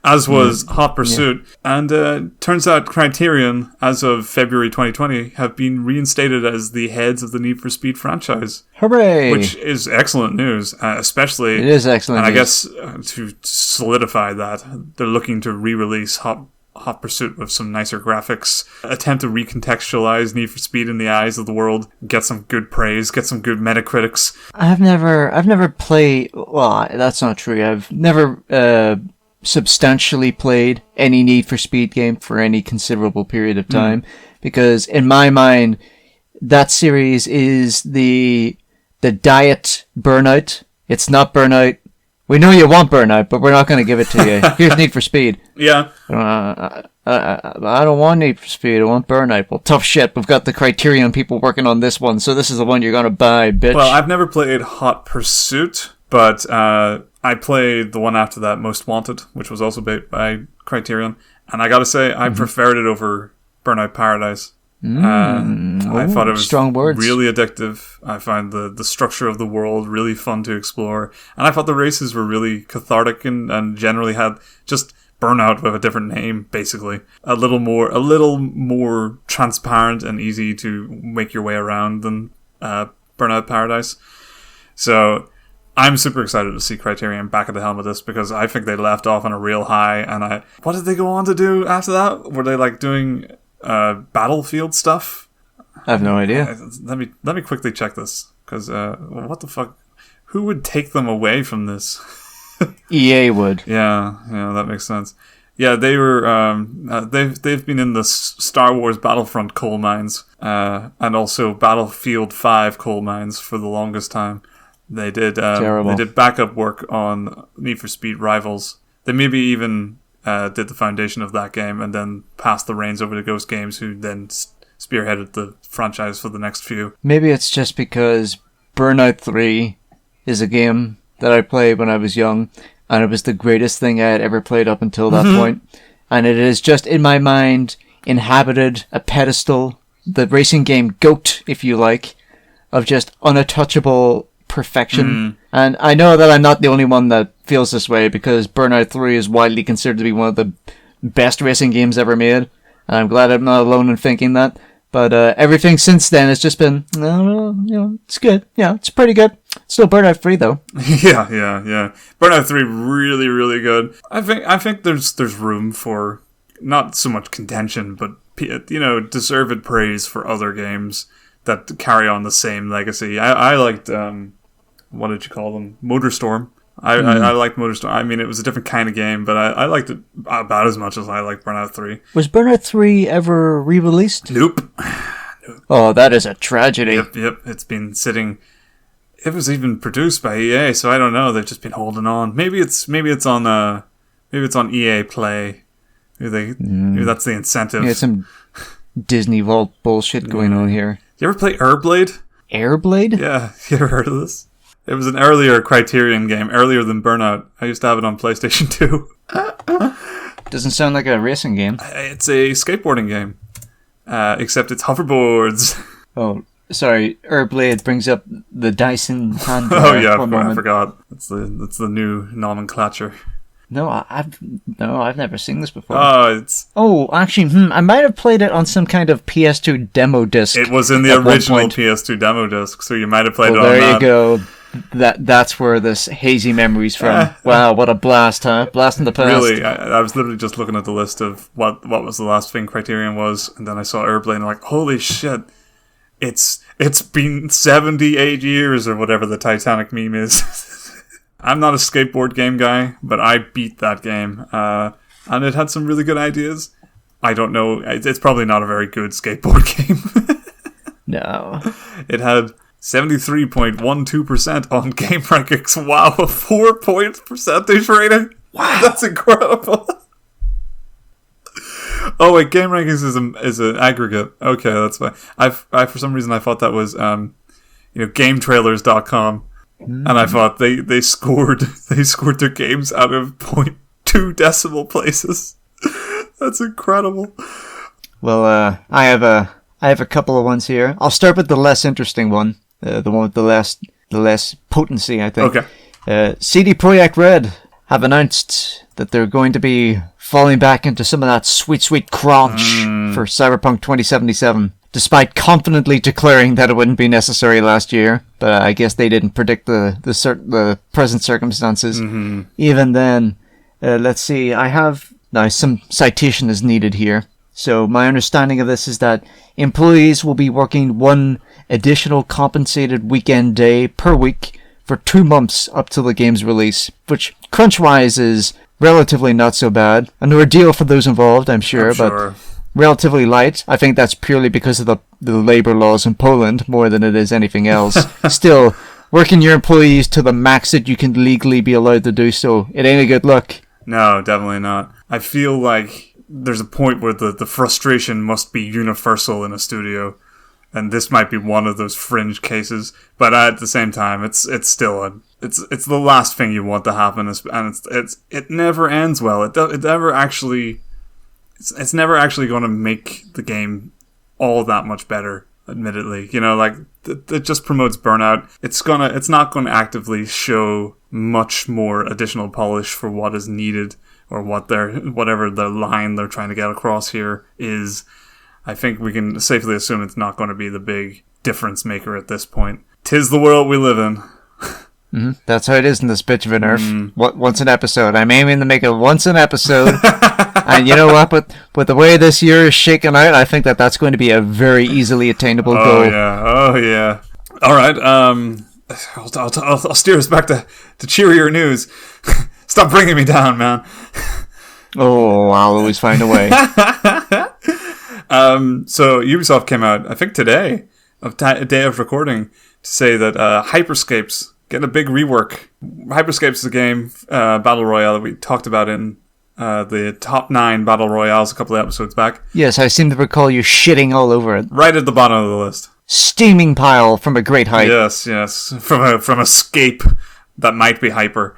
As was Hot Pursuit. Yeah. And turns out Criterion, as of February 2020, have been reinstated as the heads of the Need for Speed franchise. Hooray! Which is excellent news, especially... It is excellent news. news. I guess to solidify that, they're looking to re-release Hot Pursuit with some nicer graphics, attempt to recontextualize Need for Speed in the eyes of the world, get some good praise, get some good Metacritics. I've never played... Well, that's not true. I've never... substantially played any Need for Speed game for any considerable period of time, because in my mind that series is the diet Burnout. It's not Burnout. We know you want Burnout, but we're not going to give it to you. Here's Need for Speed. Yeah. I don't want Need for Speed. I want Burnout. Well, tough shit. We've got the Criterion people working on this one, so this is the one you're going to buy, bitch. Well, I've never played Hot Pursuit, but I played the one after that, Most Wanted, which was also by Criterion, and I gotta say, I preferred it over Burnout Paradise. I thought it was strong words. Really addictive. I found the structure of the world really fun to explore, and I thought the races were really cathartic and generally had just Burnout with a different name, basically. A little more transparent and easy to make your way around than Burnout Paradise. So I'm super excited to see Criterion back at the helm of this, because I think they left off on a real high. And what did they go on to do after that? Were they like doing Battlefield stuff? I have no idea. Let me quickly check this, because what the fuck? Who would take them away from this? EA would. Yeah, that makes sense. Yeah, they were. They've been in the Star Wars Battlefront coal mines, and also Battlefield 5 coal mines for the longest time. They did Terrible. they did backup work on Need for Speed Rivals. They maybe even did the foundation of that game and then passed the reins over to Ghost Games, who then spearheaded the franchise for the next few. Maybe it's just because Burnout 3 is a game that I played when I was young, and it was the greatest thing I had ever played up until that point. And it is just, in my mind, inhabited a pedestal, the racing game GOAT, if you like, of just unattouchable perfection. And I know that I'm not the only one that feels this way, because Burnout 3 is widely considered to be one of the best racing games ever made. And I'm glad I'm not alone in thinking that. But everything since then has just been, it's good. Yeah, it's pretty good. Still Burnout 3 though. yeah. Burnout 3 really, really good. I think there's room for not so much contention, but deserved praise for other games that carry on the same legacy. I liked what did you call them? MotorStorm. I liked MotorStorm. I mean, it was a different kind of game, but I liked it about as much as I liked Burnout 3. Was Burnout 3 ever re-released? Nope. Oh, that is a tragedy. Yep. It's been sitting. It was even produced by EA, so I don't know. They've just been holding on. Maybe it's on EA Play. Maybe that's the incentive. Yeah, some Disney Vault bullshit going on here. You ever play Airblade? Airblade? Yeah, you ever heard of this? It was an earlier Criterion game, earlier than Burnout. I used to have it on PlayStation 2. Doesn't sound like a racing game. It's a skateboarding game, except it's hoverboards. Oh, sorry. Airblade brings up the Dyson hand. Oh yeah, I forgot. That's the new nomenclature. No, I've never seen this before. Oh, actually, I might have played it on some kind of PS2 demo disc. It was in the original PS2 demo disc, so you might have played it on that. There you go. That's where this hazy memory's from. Wow, what a blast, huh? Blast in the past. Really, I was literally just looking at the list of what was the last thing Criterion was, and then I saw Airblade, and I'm like, holy shit, it's been 78 years or whatever the Titanic meme is. I'm not a skateboard game guy, but I beat that game, and it had some really good ideas. I don't know, it's probably not a very good skateboard game. No. It had 73.12% on GameRankings. Wow, a 4-point percentage rating? Wow. That's incredible. Oh wait, GameRankings is an aggregate. Okay, that's fine. I for some reason I thought that was GameTrailers.com. And I thought they scored their games out of 0.2 decimal places. That's incredible. Well, I have a couple of ones here. I'll start with the less interesting one, the one with the less potency, I think. Okay. CD Projekt Red have announced that they're going to be falling back into some of that sweet crunch for Cyberpunk 2077. Despite confidently declaring that it wouldn't be necessary last year, but I guess they didn't predict the present circumstances. Mm-hmm. Even then, let's see, I have now some citation is needed here. So my understanding of this is that employees will be working one additional compensated weekend day per week for 2 months up till the game's release, which crunch-wise is relatively not so bad. An ordeal for those involved, I'm sure. But relatively light. I think that's purely because of the labor laws in Poland more than it is anything else. Still, working your employees to the max that you can legally be allowed to do so, it ain't a good look. No, definitely not. I feel like there's a point where the frustration must be universal in a studio, and this might be one of those fringe cases. But at the same time, it's still it's the last thing you want to happen, and it never ends well. It's never actually going to make the game all that much better, admittedly. It just promotes burnout. It's not going to actively show much more additional polish for what is needed or whatever the line they're trying to get across here is. I think we can safely assume it's not going to be the big difference maker at this point. 'Tis the world we live in. Mm-hmm. That's how it is in this bitch of an earth. Once an episode. I'm aiming to make it once an episode. And you know what? With the way this year is shaking out, I think that's going to be a very easily attainable goal. Oh yeah. All right. I'll steer us back to cheerier news. Stop bringing me down, man. Oh, I'll always find a way. So Ubisoft came out, I think today, day of recording, to say that Hyper Scapes getting a big rework. Hyper Scapes is a game, Battle Royale, that we talked about in the top 9 Battle Royales a couple of episodes back. Yes, I seem to recall you shitting all over it. Right at the bottom of the list. Steaming pile from a great height. Yes. From a scape that might be hyper.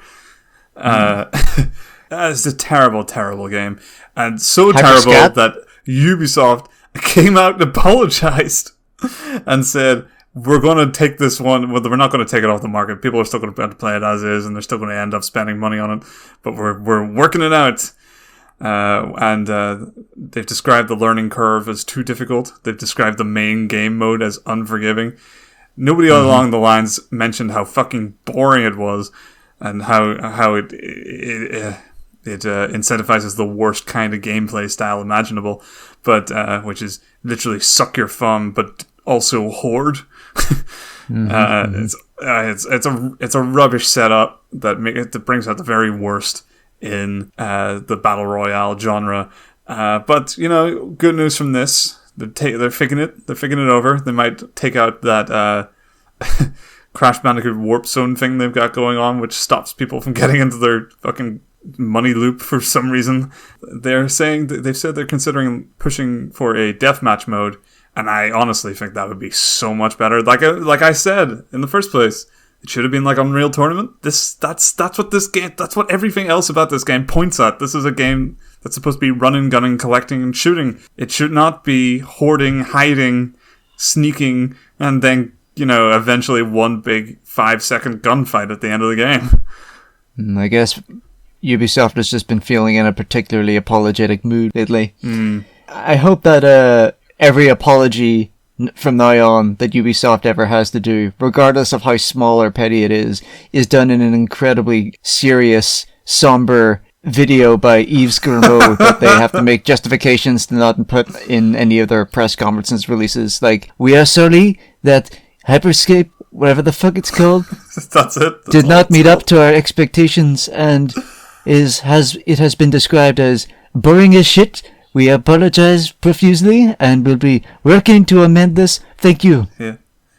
It's a terrible, terrible game. And so terrible that Ubisoft came out and apologized and said, we're going to take this one, well, we're not going to take it off the market. People are still going to play it as is, and they're still going to end up spending money on it. But we're working it out. They've described the learning curve as too difficult. They've described the main game mode as unforgiving. Nobody along the lines mentioned how fucking boring it was, and how it incentivizes the worst kind of gameplay style imaginable, but which is literally suck your thumb, but also hoard. It's a rubbish setup that brings out the very worst in the battle royale genre. But good news from this: they're figuring it over. They might take out that Crash Bandicoot Warp Zone thing they've got going on, which stops people from getting into their fucking money loop for some reason. They've said they're considering pushing for a deathmatch mode, and I honestly think that would be so much better. Like I said in the first place, it should have been like Unreal Tournament. That's what this game. That's what everything else about this game points at. This is a game that's supposed to be running, gunning, collecting, and shooting. It should not be hoarding, hiding, sneaking, and then eventually one big 5-second gunfight at the end of the game. I guess Ubisoft has just been feeling in a particularly apologetic mood lately. I hope that every apology from now on that Ubisoft ever has to do, regardless of how small or petty it is done in an incredibly serious, somber video by Yves Guillemot that they have to make justifications to not put in any of their press conferences releases. Like, we are sorry that Hyper Scape, whatever the fuck it's called, that's it. Did not meet up to our expectations and it has been described as boring as shit. We apologize profusely and will be working to amend this. Thank you. Yeah.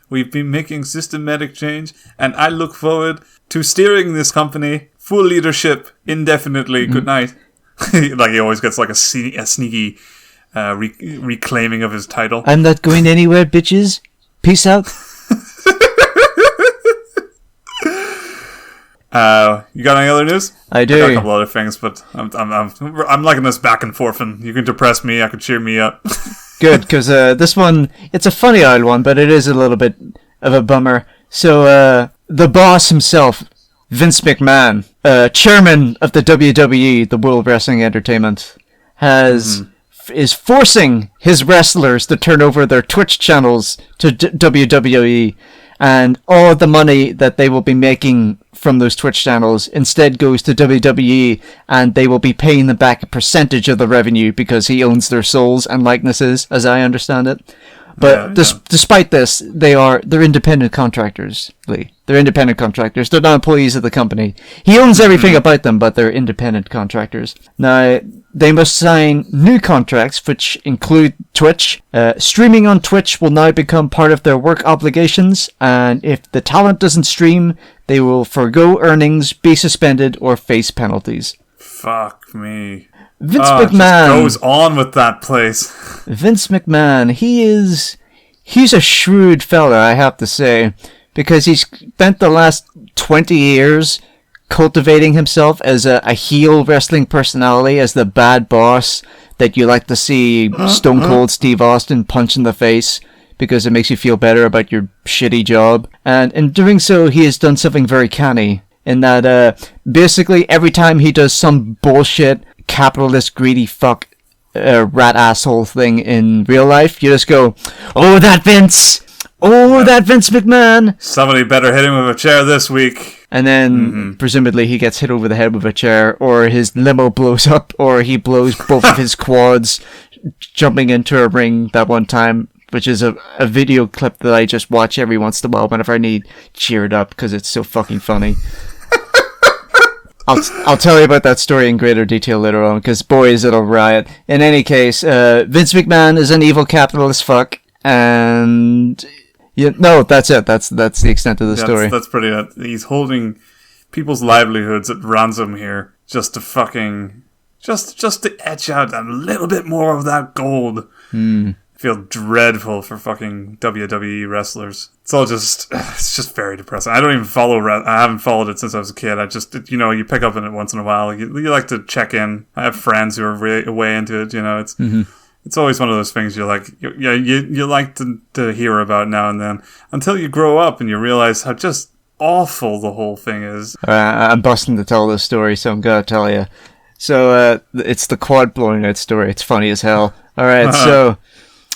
We've been making systematic change, and I look forward to steering this company full leadership indefinitely. Good night. Like he always gets like a sneaky reclaiming of his title. I'm not going anywhere, bitches. Peace out. You got any other news? I do. I got a couple other things, but I'm liking this back and forth, and you can depress me, I can cheer me up. Good, because this one, it's a funny old one, but it is a little bit of a bummer. So, the boss himself, Vince McMahon, chairman of the WWE, the World Wrestling Entertainment, is forcing his wrestlers to turn over their Twitch channels to WWE, and all the money that they will be making from those Twitch channels instead goes to WWE, and they will be paying them back a percentage of the revenue because he owns their souls and likenesses, as I understand it. But despite this, they're independent contractors, Lee. They're independent contractors. They're not employees of the company. He owns everything about them, but they're independent contractors. Now, they must sign new contracts, which include Twitch. Streaming on Twitch will now become part of their work obligations, and if the talent doesn't stream, they will forgo earnings, be suspended, or face penalties. Fuck me. Vince McMahon just goes on with that place. Vince McMahon, he's a shrewd fella, I have to say, because he's spent the last 20 years cultivating himself as a heel wrestling personality, as the bad boss that you like to see Stone Cold Steve Austin punch in the face because it makes you feel better about your shitty job. And in doing so, he has done something very canny, in that basically every time he does some bullshit capitalist greedy fuck rat asshole thing in real life, you just go, oh, that Vince McMahon, somebody better hit him with a chair this week. And then presumably he gets hit over the head with a chair, or his limo blows up, or he blows both of his quads jumping into a ring that one time, which is a video clip that I just watch every once in a while whenever I need cheered up because it's so fucking funny. I'll tell you about that story in greater detail later on, because boys, it'll riot. In any case, Vince McMahon is an evil capitalist fuck, and Yeah, no, that's it. That's the extent of the story. That's pretty it. He's holding people's livelihoods at ransom here just to fucking... Just to etch out a little bit more of that gold. I feel dreadful for fucking WWE wrestlers. It's just very depressing. I don't even I haven't followed it since I was a kid. I just, you pick up on it once in a while. You like to check in. I have friends who are way into it, It's always one of those things you like to hear about now and then, until you grow up and you realize how just awful the whole thing is. I'm busting to tell this story, so I'm gonna tell you. So, it's the quad blowing out story. It's funny as hell. Alright, so,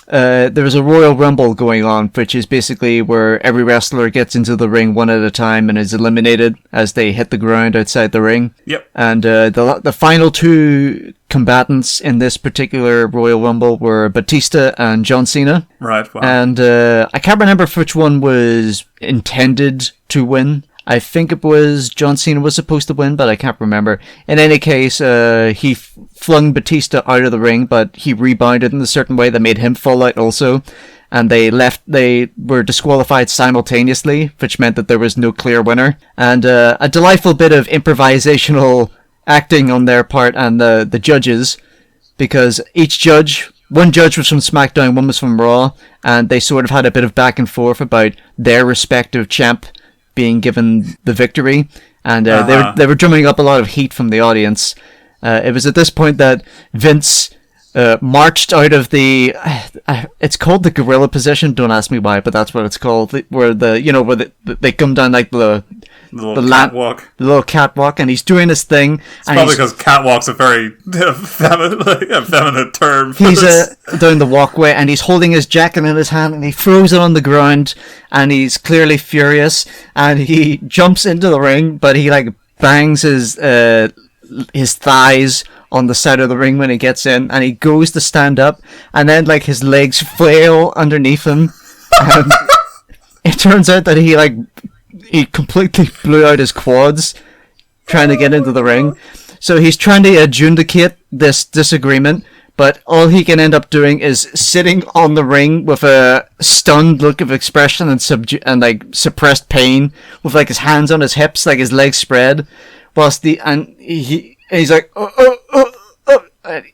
there was a Royal Rumble going on, which is basically where every wrestler gets into the ring one at a time and is eliminated as they hit the ground outside the ring. Yep. And, the final two combatants in this particular Royal Rumble were Batista and John Cena. Right, wow. And, I can't remember which one was intended to win. I think it was John Cena was supposed to win, but I can't remember. In any case, he flung Batista out of the ring, but he rebounded in a certain way that made him fall out also. And they were disqualified simultaneously, which meant that there was no clear winner. And a delightful bit of improvisational acting on their part and the judges, because one judge was from SmackDown, one was from Raw, and they sort of had a bit of back and forth about their respective champ being given the victory, and they were drumming up a lot of heat from the audience. It was at this point that Vince marched out of the it's called the gorilla position, don't ask me why, but that's what it's called, where they come down like the little catwalk, and he's doing his thing. It's probably because catwalk's a very effeminate term. He's down the walkway, and he's holding his jacket in his hand, and he throws it on the ground, and he's clearly furious, and he jumps into the ring, but he bangs his thighs on the side of the ring when he gets in, and he goes to stand up, and then his legs flail underneath him, and it turns out that he completely blew out his quads trying to get into the ring. So he's trying to adjudicate this disagreement, but all he can end up doing is sitting on the ring with a stunned look of expression and suppressed pain, with his hands on his hips, his legs spread, whilst he's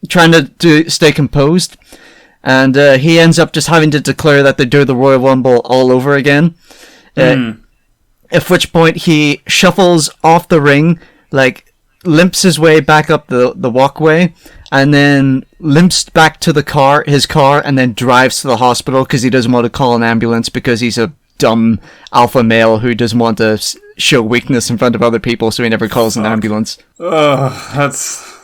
trying to stay composed, and he ends up just having to declare that they do the Royal Rumble all over again. At which point he shuffles off the ring, limps his way back up the walkway, and then limps back to his car, and then drives to the hospital because he doesn't want to call an ambulance, because he's a dumb alpha male who doesn't want to show weakness in front of other people, so he never calls an ambulance. That's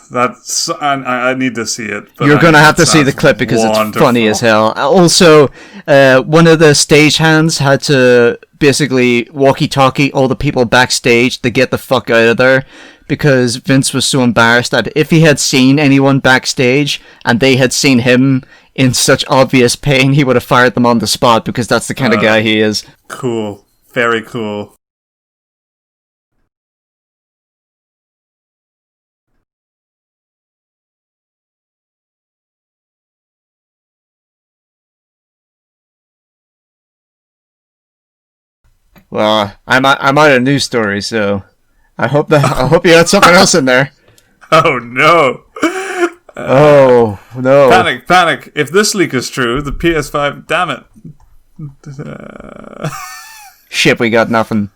I need to see it. But you're going to have to see the clip because it's funny as hell. Also, one of the stagehands had to basically walkie-talkie all the people backstage to get the fuck out of there, because Vince was so embarrassed that if he had seen anyone backstage and they had seen him in such obvious pain, he would have fired them on the spot, because that's the kind of guy he is. Cool. Very cool. Well, I'm out of news stories, so I hope you had something else in there. Oh no! Oh no! Panic! If this leak is true, the PS5. Damn it! Shit, we got nothing.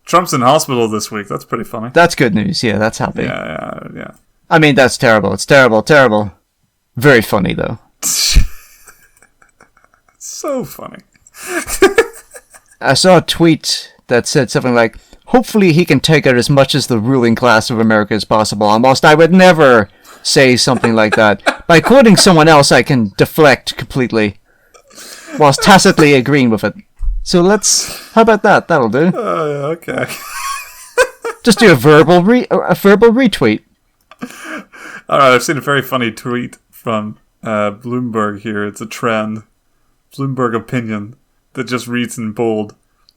Trump's in hospital this week. That's pretty funny. That's good news. Yeah, that's happy. Yeah. I mean, that's terrible. It's terrible. Very funny though. So funny. I saw a tweet that said something like, hopefully he can take out as much as the ruling class of America as possible. Almost, I would never say something like that. By quoting someone else, I can deflect completely, whilst tacitly agreeing with it. So how about that? That'll do. Okay. Just do a verbal retweet. Alright, I've seen a very funny tweet from Bloomberg here. It's a trend. Bloomberg opinion. That just reads in bold.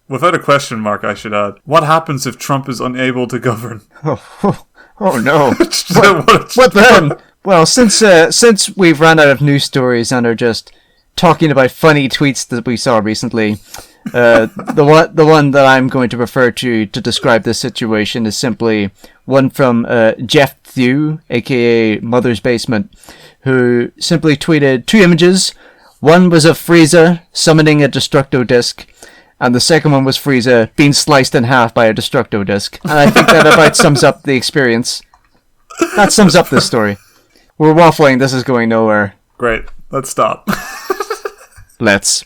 Without a question mark, I should add. What happens if Trump is unable to govern? Oh no. What then? Well, since we've run out of news stories and are just talking about funny tweets that we saw recently. The one that I'm going to refer to describe this situation is simply one from Jeff Thew, aka Mother's Basement, who simply tweeted 2 images. One was of Frieza summoning a Destructo Disc, and the second one was Frieza being sliced in half by a Destructo Disc. And I think that about sums up the experience. That sums up this story. We're waffling, this is going nowhere. Great, let's stop. Let's.